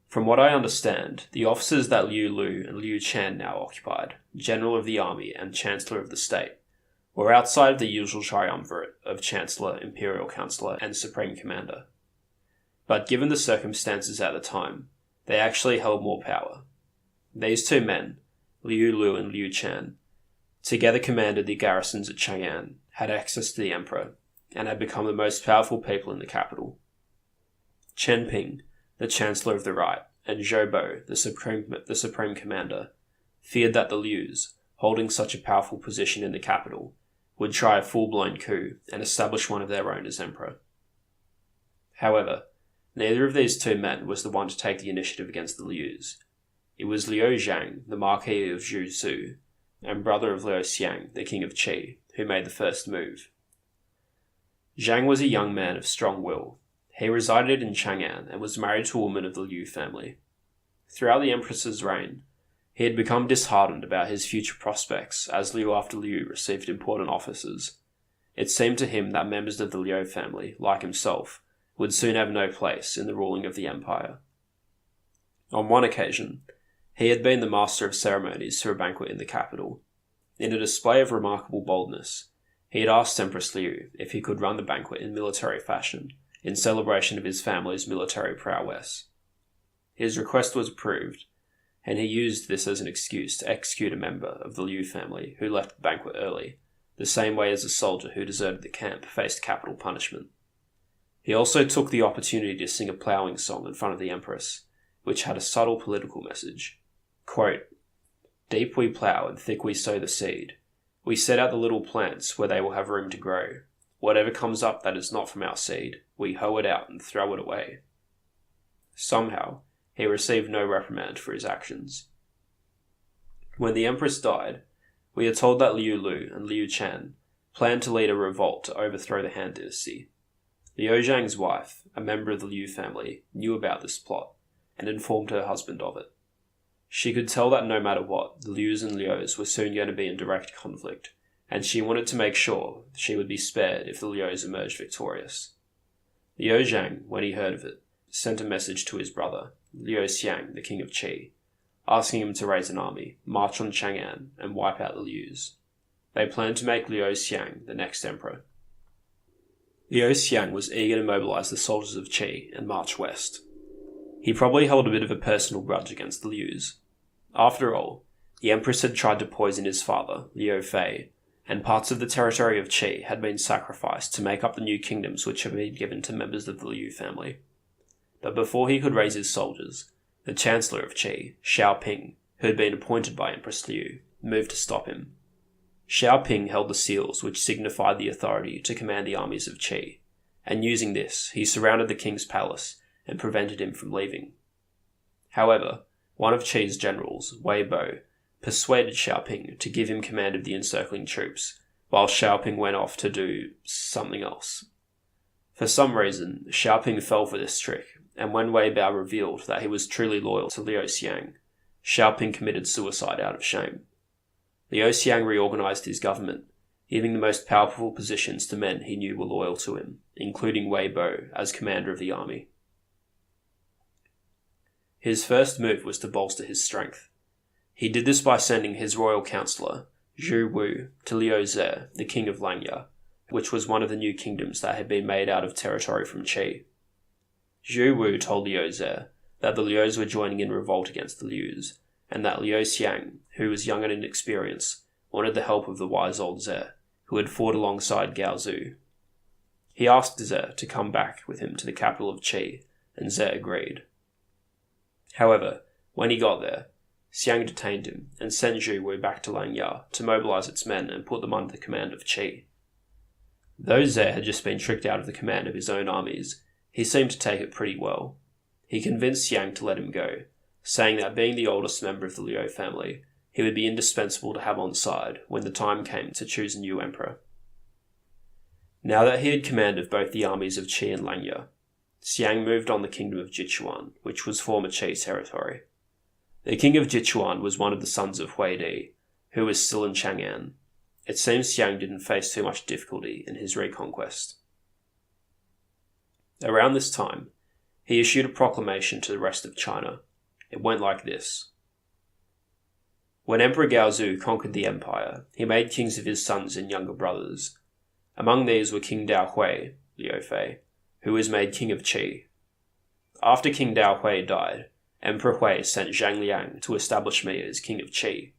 From what I understand, the offices that Liu Lu and Liu Chan now occupied, general of the army and chancellor of the state, were outside of the usual triumvirate of chancellor, imperial councillor, and supreme commander. But given the circumstances at the time, they actually held more power. These two men, Liu Lu and Liu Chan, together commanded the garrisons at Chang'an, had access to the emperor, and had become the most powerful people in the capital. Chen Ping, the Chancellor of the Right, and Zhou Bo, the Supreme Commander, feared that the Lius, holding such a powerful position in the capital, would try a full-blown coup and establish one of their own as emperor. However, neither of these two men was the one to take the initiative against the Lius. It was Liu Zhang, the Marquis of Zhusu, and brother of Liu Xiang, the King of Qi, who made the first move. Zhang was a young man of strong will. He resided in Chang'an and was married to a woman of the Liu family. Throughout the empress's reign, He had become disheartened about his future prospects as Liu after Liu received important offices. It seemed to him that members of the Liu family, like himself, would soon have no place in the ruling of the empire. On one occasion, he had been the master of ceremonies for a banquet in the capital. In a display of remarkable boldness, he had asked Empress Lü if he could run the banquet in military fashion, in celebration of his family's military prowess. His request was approved, and he used this as an excuse to execute a member of the Liu family who left the banquet early, the same way as a soldier who deserted the camp faced capital punishment. He also took the opportunity to sing a ploughing song in front of the Empress, which had a subtle political message. Quote, "Deep we plough and thick we sow the seed. We set out the little plants where they will have room to grow. Whatever comes up that is not from our seed, we hoe it out and throw it away." Somehow, he received no reprimand for his actions. When the Empress died, we are told that Liu Lu and Liu Chan planned to lead a revolt to overthrow the Han dynasty. Liu Zhang's wife, a member of the Liu family, knew about this plot and informed her husband of it. She could tell that no matter what, the Lius and Lius were soon going to be in direct conflict, and she wanted to make sure she would be spared if the Lius emerged victorious. Liu Zhang, when he heard of it, sent a message to his brother, Liu Xiang, the king of Qi, asking him to raise an army, march on Chang'an, and wipe out the Lius. They planned to make Liu Xiang the next emperor. Liu Xiang was eager to mobilize the soldiers of Qi and march west. He probably held a bit of a personal grudge against the Lius. After all, the Empress had tried to poison his father, Liu Fei, and parts of the territory of Qi had been sacrificed to make up the new kingdoms which had been given to members of the Liu family. But before he could raise his soldiers, the Chancellor of Qi, Xiaoping, who had been appointed by Empress Liu, moved to stop him. Xiaoping held the seals which signified the authority to command the armies of Qi, and using this, he surrounded the king's palace and prevented him from leaving. However, one of Qi's generals, Wei Bo, persuaded Xiaoping to give him command of the encircling troops, while Xiaoping went off to do something else. For some reason, Xiaoping fell for this trick, and when Wei Bao revealed that he was truly loyal to Liu Xiang, Xiaoping committed suicide out of shame. Liu Xiang reorganized his government, giving the most powerful positions to men he knew were loyal to him, including Wei Bo as commander of the army. His first move was to bolster his strength. He did this by sending his royal counsellor, Zhu Wu, to Liu Ze, the king of Langya, which was one of the new kingdoms that had been made out of territory from Qi. Zhu Wu told Liu Ze that the Lius were joining in revolt against the Lius, and that Liu Xiang, who was young and inexperienced, wanted the help of the wise old Ze, who had fought alongside Gao Zu. He asked Ze to come back with him to the capital of Qi, and Ze agreed. However, when he got there, Xiang detained him and sent Zhu Wu back to Langya to mobilize its men and put them under the command of Qi. Though Ze had just been tricked out of the command of his own armies, he seemed to take it pretty well. He convinced Xiang to let him go, saying that being the oldest member of the Liu family, he would be indispensable to have on side when the time came to choose a new emperor. Now that he had command of both the armies of Qi and Langya, Xiang moved on the kingdom of Jichuan, which was former Qi territory. The king of Jichuan was one of the sons of Huidi, who was still in Chang'an. It seems Xiang didn't face too much difficulty in his reconquest. Around this time, he issued a proclamation to the rest of China. It went like this. When Emperor Gaozu conquered the empire, he made kings of his sons and younger brothers. Among these were King Dao Hui, Liu Fei, who was made king of Qi. After King Dao Hui died, Emperor Hui sent Zhang Liang to establish me as king of Qi.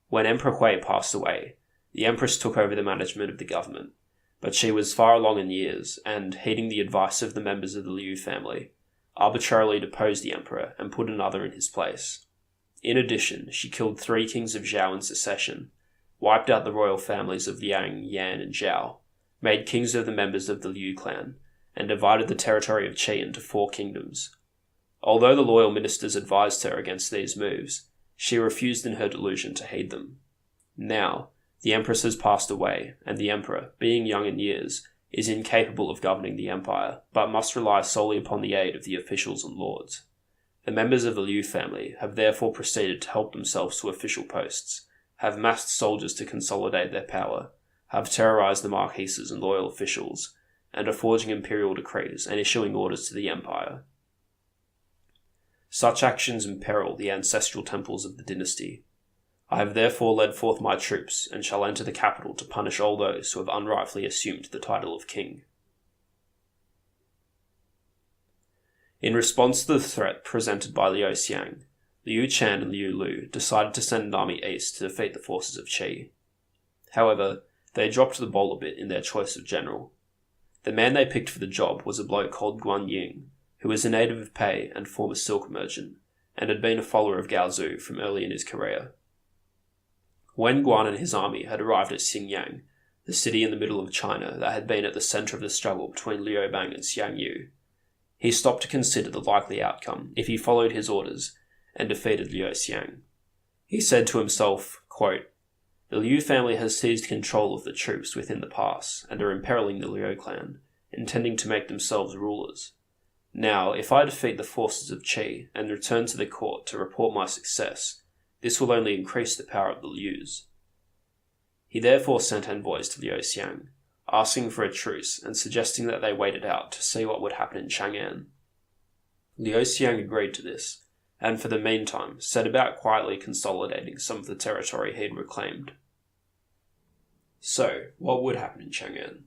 When Emperor Hui passed away, the empress took over the management of the government, but she was far along in years and, heeding the advice of the members of the Liu family, arbitrarily deposed the emperor and put another in his place. In addition, she killed 3 kings of Zhao in succession, wiped out the royal families of Liang, Yan, and Zhao, made kings of the members of the Liu clan, and divided the territory of Qi into 4 kingdoms. Although the loyal ministers advised her against these moves, she refused in her delusion to heed them. Now, the empress has passed away, and the emperor, being young in years, is incapable of governing the empire, but must rely solely upon the aid of the officials and lords. The members of the Lü family have therefore proceeded to help themselves to official posts, have massed soldiers to consolidate their power, have terrorized the marquises and loyal officials, and are forging imperial decrees and issuing orders to the empire. Such actions imperil the ancestral temples of the dynasty. I have therefore led forth my troops, and shall enter the capital to punish all those who have unrightfully assumed the title of king. In response to the threat presented by Liu Xiang, Liu Chan and Liu Lu decided to send an army east to defeat the forces of Qi. However, they dropped the ball a bit in their choice of general. The man they picked for the job was a bloke called Guan Ying, who was a native of Pei and former silk merchant, and had been a follower of Gao Zu from early in his career. When Guan and his army had arrived at Xingyang, the city in the middle of China that had been at the centre of the struggle between Liu Bang and Xiang Yu, he stopped to consider the likely outcome if he followed his orders and defeated Liu Xiang. He said to himself, quote, "The Liu family has seized control of the troops within the pass and are imperiling the Liu clan, intending to make themselves rulers. Now, if I defeat the forces of Qi and return to the court to report my success, this will only increase the power of the Lius." He therefore sent envoys to Liu Xiang, asking for a truce and suggesting that they wait it out to see what would happen in Chang'an. Liu Xiang agreed to this, and for the meantime set about quietly consolidating some of the territory he had reclaimed. So, what would happen in Chang'an?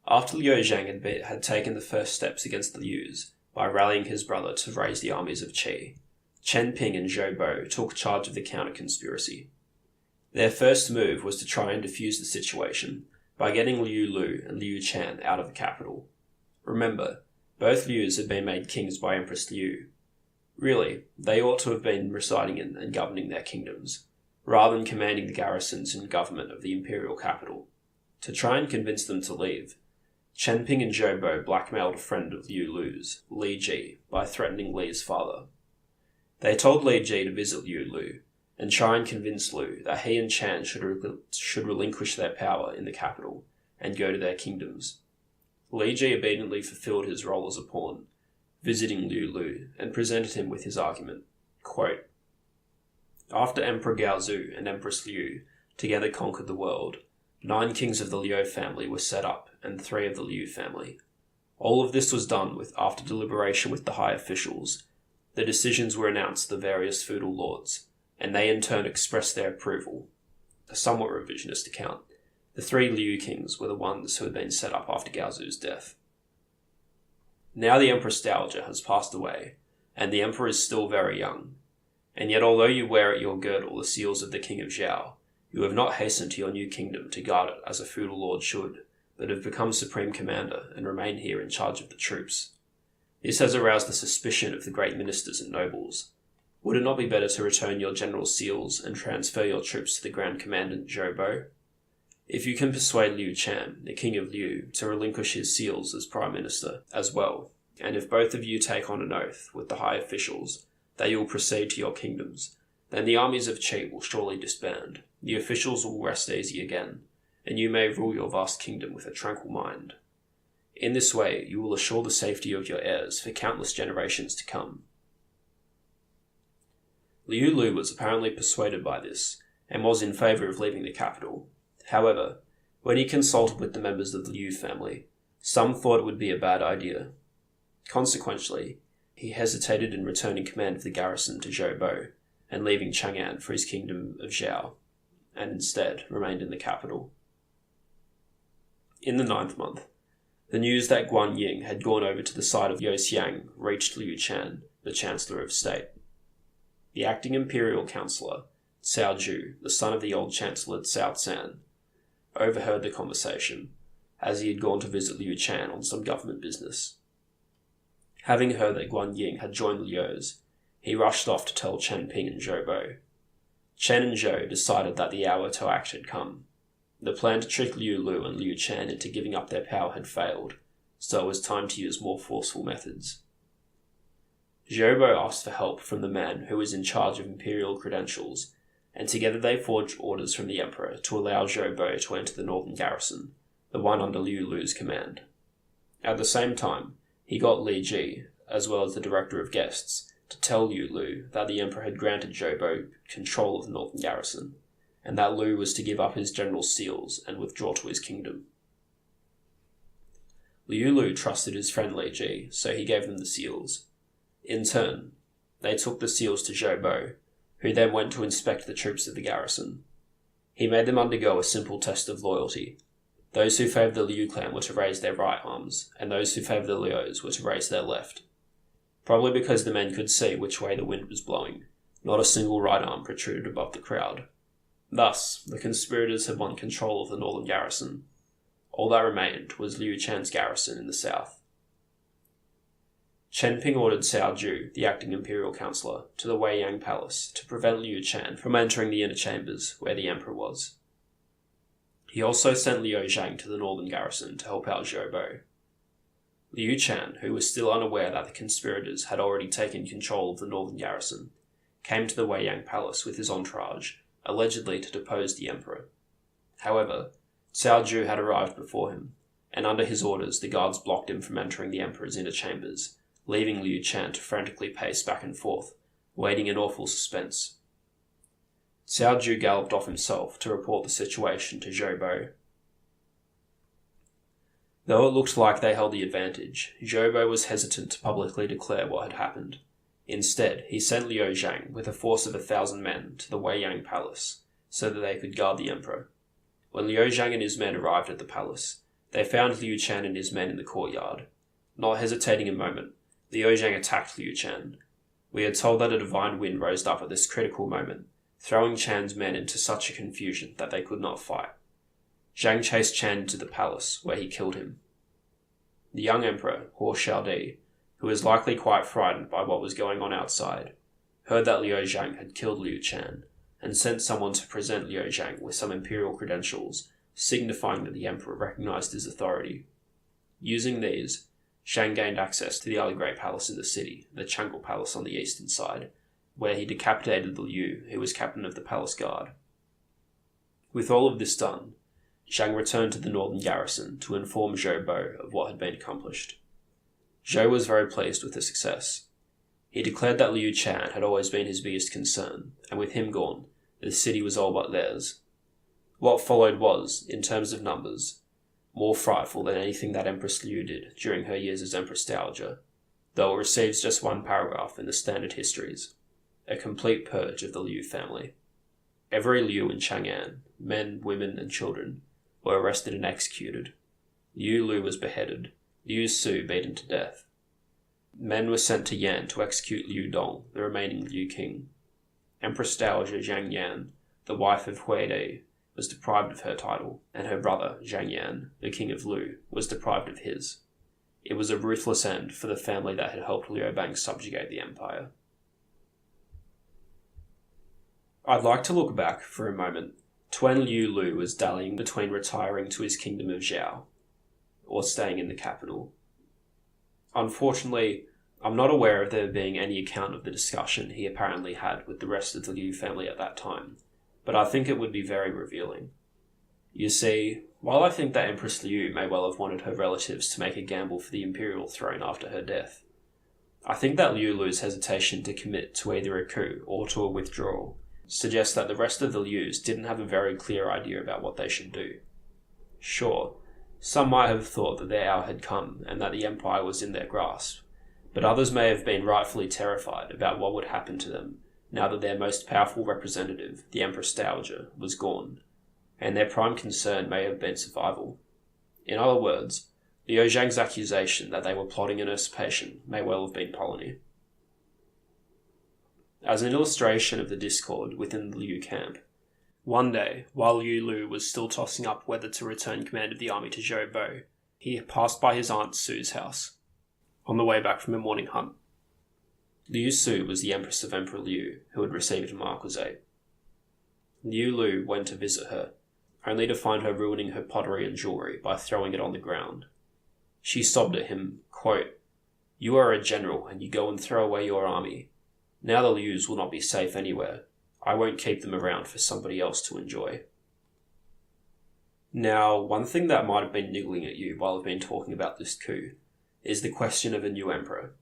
After Liu Zhang had taken the first steps against the Lius by rallying his brother to raise the armies of Qi, Chen Ping and Zhou Bo took charge of the counter-conspiracy. Their first move was to try and defuse the situation by getting Liu Lu and Liu Chan out of the capital. Remember, both Lius had been made kings by Empress Lü. Really, they ought to have been residing in and governing their kingdoms, rather than commanding the garrisons and government of the imperial capital. To try and convince them to leave, Chen Ping and Zhou Bo blackmailed a friend of Liu Lu's, Li Ji, by threatening Li's father. They told Li Ji to visit Liu Lu, and try and convince Lu that he and Chan should relinquish their power in the capital and go to their kingdoms. Li Ji obediently fulfilled his role as a pawn, visiting Liu Lu, and presented him with his argument. Quote, "After Emperor Gao Zu and Empress Lü together conquered the world, 9 kings of the Liu family were set up, and 3 of the Liu family. All of this was done after deliberation with the high officials. The decisions were announced to the various feudal lords, and they in turn expressed their approval. A somewhat revisionist account. The 3 Liu kings were the ones who had been set up after Gao Zu's death. Now the Empress Dowager has passed away, and the Emperor is still very young. And yet although you wear at your girdle the seals of the King of Zhao, you have not hastened to your new kingdom to guard it as a feudal lord should, but have become supreme commander and remain here in charge of the troops. This has aroused the suspicion of the great ministers and nobles. Would it not be better to return your general's seals and transfer your troops to the Grand Commandant Zhou Bo? If you can persuade Liu Chan, the King of Liu, to relinquish his seals as Prime Minister as well, and if both of you take on an oath with the high officials that you will proceed to your kingdoms, then the armies of Qi will surely disband, the officials will rest easy again, and you may rule your vast kingdom with a tranquil mind. In this way, you will assure the safety of your heirs for countless generations to come." Liu Lu was apparently persuaded by this, and was in favour of leaving the capital. However, when he consulted with the members of the Liu family, some thought it would be a bad idea. Consequently, he hesitated in returning command of the garrison to Zhou Bo, and leaving Chang'an for his kingdom of Zhao, and instead remained in the capital. In the 9th month, the news that Guan Ying had gone over to the side of Liu Xiang reached Liu Chan, the Chancellor of State. The acting imperial councillor, Cao Ju, the son of the old Chancellor Cao San, overheard the conversation, as he had gone to visit Liu Chan on some government business. Having heard that Guan Ying had joined the Liu's, he rushed off to tell Chen Ping and Zhou Bo. Chen and Zhou decided that the hour to act had come. The plan to trick Liu Lu and Liu Chan into giving up their power had failed, so it was time to use more forceful methods. Zhou Bo asked for help from the man who was in charge of imperial credentials, and together they forged orders from the emperor to allow Zhou Bo to enter the northern garrison, the one under Liu Lu's command. At the same time, he got Li Ji, as well as the director of guests, to tell Liu that the emperor had granted Zhou Bo control of the northern garrison, and that Lü was to give up his general's seals and withdraw to his kingdom. Liu trusted his friend Li Ji, so he gave them the seals. In turn, they took the seals to Zhou Bo, who then went to inspect the troops of the garrison. He made them undergo a simple test of loyalty. Those who favoured the Liu clan were to raise their right arms, and those who favoured the Lius were to raise their left. Probably because the men could see which way the wind was blowing, not a single right arm protruded above the crowd. Thus, the conspirators had won control of the northern garrison. All that remained was Liu Chan's garrison in the south. Chen Ping ordered Cao Ju, the acting imperial councillor, to the Wei Yang palace to prevent Liu Chan from entering the inner chambers where the emperor was. He also sent Liu Zhang to the northern garrison to help out Zhou Bo. Liu Chan, who was still unaware that the conspirators had already taken control of the northern garrison, came to the Wei Yang palace with his entourage, allegedly to depose the emperor. However, Cao Ju had arrived before him, and under his orders the guards blocked him from entering the emperor's inner chambers, leaving Liu Chan to frantically pace back and forth, waiting in awful suspense. Cao Ju galloped off himself to report the situation to Zhou Bo. Though it looked like they held the advantage, Zhou Bo was hesitant to publicly declare what had happened. Instead, he sent Liu Zhang with a force of 1,000 men to the Wei Yang palace, so that they could guard the emperor. When Liu Zhang and his men arrived at the palace, they found Liu Chan and his men in the courtyard. Not hesitating a moment, Liu Zhang attacked Liu Chan. We are told that a divine wind rose up at this critical moment, throwing Chan's men into such a confusion that they could not fight. Zhang chased Chan to the palace, where he killed him. The young emperor, Huo Shadi, who was likely quite frightened by what was going on outside, heard that Liu Zhang had killed Liu Chan, and sent someone to present Liu Zhang with some imperial credentials, signifying that the emperor recognized his authority. Using these, Zhang gained access to the other great palace in the city, the Chang'e Palace on the eastern side, where he decapitated the Liu, who was captain of the palace guard. With all of this done, Zhang returned to the northern garrison to inform Zhou Bo of what had been accomplished. Zhou was very pleased with the success. He declared that Liu Chan had always been his biggest concern, and with him gone, the city was all but theirs. What followed was, in terms of numbers, more frightful than anything that Empress Lü did during her years as Empress Dowager, though it receives just one paragraph in the standard histories: a complete purge of the Lü family. Every Liu in Chang'an, men, women, and children, were arrested and executed. Liu Lu was beheaded, Liu Su beaten to death. Men were sent to Yan to execute Liu Dong, the remaining Liu king. Empress Dowager Zhang Yan, the wife of Huidi, was deprived of her title, and her brother, Zhang Yan, the king of Lu, was deprived of his. It was a ruthless end for the family that had helped Liu Bang subjugate the empire. I'd like to look back for a moment to when Liu Lu was dallying between retiring to his kingdom of Zhao or staying in the capital. Unfortunately, I'm not aware of there being any account of the discussion he apparently had with the rest of the Liu family at that time, but I think it would be very revealing. You see, while I think that Empress Lü may well have wanted her relatives to make a gamble for the imperial throne after her death, I think that Liu Lu's hesitation to commit to either a coup or to a withdrawal suggests that the rest of the Lius didn't have a very clear idea about what they should do. Sure, some might have thought that their hour had come and that the empire was in their grasp, but others may have been rightfully terrified about what would happen to them now that their most powerful representative, the Empress Dowager, was gone, and their prime concern may have been survival. In other words, Liu Zhang's accusation that they were plotting an usurpation may well have been Polony. As an illustration of the discord within the Liu camp, one day, while Liu Lu was still tossing up whether to return command of the army to Zhou Bo, he passed by his aunt Su's house, on the way back from a morning hunt. Liu Su was the empress of Emperor Liu, who had received a marquisate. Liu Lu went to visit her, only to find her ruining her pottery and jewellery by throwing it on the ground. She sobbed at him, quote, "You are a general, and you go and throw away your army. Now the Lius will not be safe anywhere. I won't keep them around for somebody else to enjoy." Now, one thing that might have been niggling at you while I've been talking about this coup is the question of a new emperor.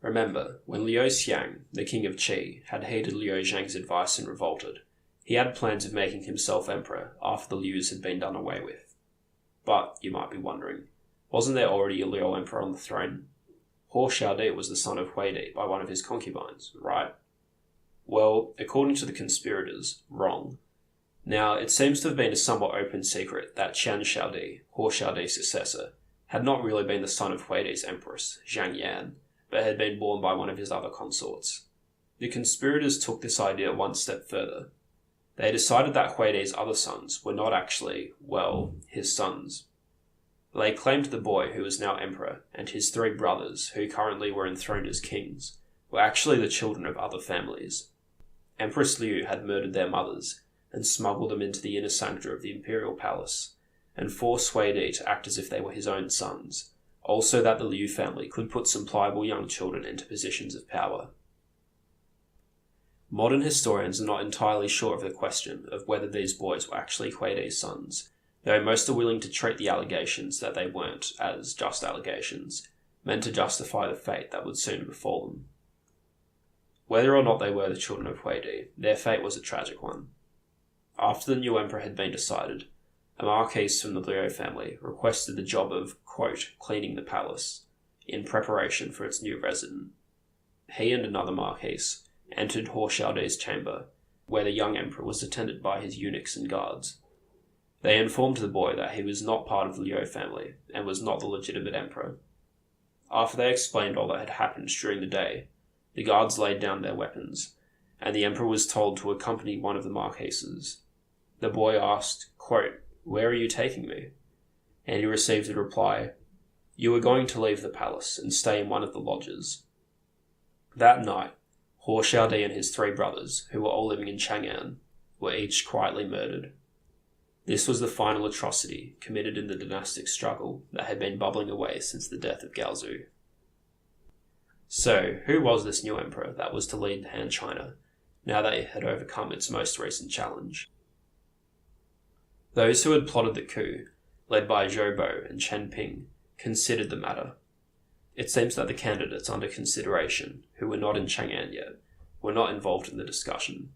Remember, when Liu Xiang, the king of Qi, had heeded Liu Zhang's advice and revolted, he had plans of making himself emperor after the Lius had been done away with. But, you might be wondering, wasn't there already a Liu emperor on the throne? Shadi was the son of Huidi by one of his concubines, right? Well, according to the conspirators, wrong. Now, it seems to have been a somewhat open secret that Qian Shadi, Shadi's successor, had not really been the son of Huidi's empress, Zhang Yan, but had been born by one of his other consorts. The conspirators took this idea one step further. They decided that Huidi's other sons were not actually, well, his sons. They claimed the boy who was now emperor and his 3 brothers, who currently were enthroned as kings, were actually the children of other families. Empress Lü had murdered their mothers and smuggled them into the inner sanctum of the imperial palace, and forced Huidi to act as if they were his own sons, also that the Liu family could put some pliable young children into positions of power. Modern historians are not entirely sure of the question of whether these boys were actually Huidi's sons, though most are willing to treat the allegations that they weren't as just allegations, meant to justify the fate that would soon befall them. Whether or not they were the children of Huidi, their fate was a tragic one. After the new emperor had been decided, a marquis from the Liu family requested the job of, quote, cleaning the palace, in preparation for its new resident. He and another marquis entered Shadi's chamber, where the young emperor was attended by his eunuchs and guards. They informed the boy that he was not part of the Liu family and was not the legitimate emperor. After they explained all that had happened during the day, the guards laid down their weapons, and the emperor was told to accompany one of the marquises. The boy asked, quote, "Where are you taking me?" And he received the reply, "You are going to leave the palace and stay in one of the lodges." That night, Shadi and his 3 brothers, who were all living in Chang'an, were each quietly murdered. This was the final atrocity committed in the dynastic struggle that had been bubbling away since the death of Gaozu. So, who was this new emperor that was to lead Han China, now that it had overcome its most recent challenge? Those who had plotted the coup, led by Zhou Bo and Chen Ping, considered the matter. It seems that the candidates under consideration, who were not in Chang'an yet, were not involved in the discussion.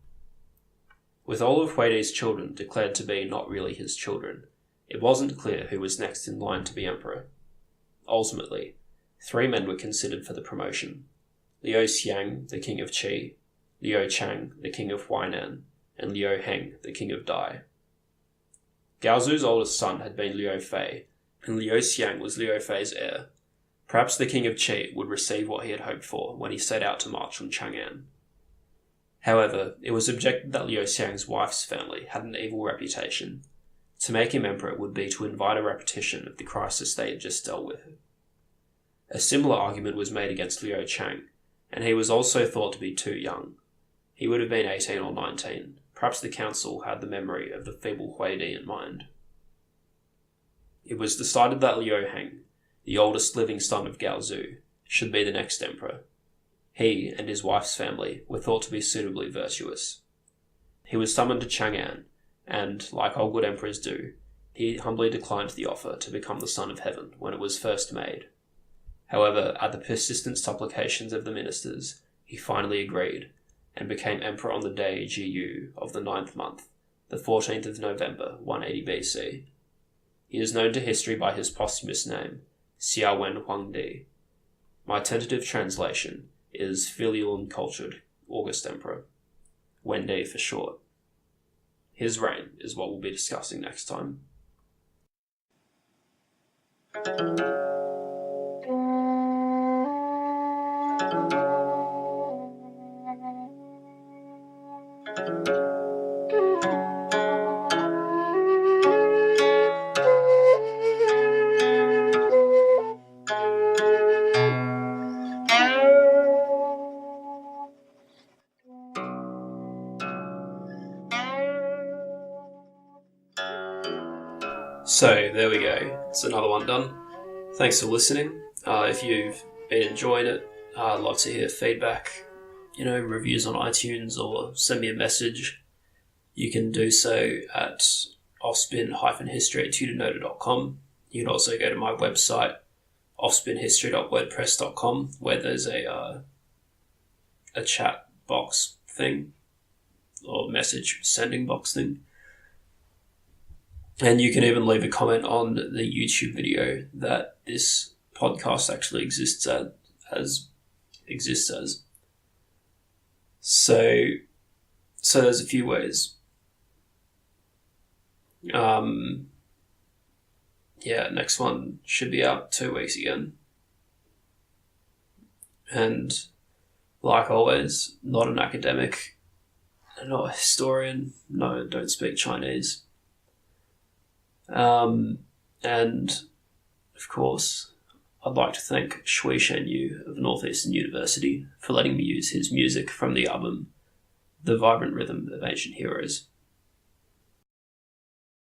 With all of Huidi's children declared to be not really his children, it wasn't clear who was next in line to be emperor. Ultimately, 3 men were considered for the promotion: Liu Xiang, the king of Qi, Liu Chang, the king of Huainan, and Liu Heng, the king of Dai. Gaozu's oldest son had been Liu Fei, and Liu Xiang was Liu Fei's heir. Perhaps the king of Qi would receive what he had hoped for when he set out to march on Chang'an. However, it was objected that Liu Xiang's wife's family had an evil reputation. To make him emperor would be to invite a repetition of the crisis they had just dealt with. A similar argument was made against Liu Chang, and he was also thought to be too young. He would have been 18 or 19. Perhaps the council had the memory of the feeble Huidi in mind. It was decided that Liu Heng, the oldest living son of Gaozu, should be the next emperor. He and his wife's family were thought to be suitably virtuous. He was summoned to Chang'an, and, like all good emperors do, he humbly declined the offer to become the son of heaven when it was first made. However, at the persistent supplications of the ministers, he finally agreed, and became emperor on the day Jiyu of the 9th month, the 14th of November, 180 BC. He is known to history by his posthumous name, Xiaowen Huangdi. My tentative translation is filial and cultured August Emperor, Wendi for short. His reign is what we'll be discussing next time. So, there we go. It's another one done. Thanks for listening. If you've been enjoying it, I'd love to hear feedback, reviews on iTunes, or send me a message. You can do so at offspin-history@tutornoda.com. You can also go to my website, offspinhistory.wordpress.com, where there's a chat box thing, or message sending box thing. And you can even leave a comment on the YouTube video that this podcast actually exists as. So there's a few ways. Next one should be out 2 weeks again. And like always, not an academic, not a historian, no, don't speak Chinese. And of course, I'd like to thank Shui Shenyu of Northeastern University for letting me use his music from the album The Vibrant Rhythm of Ancient Heroes.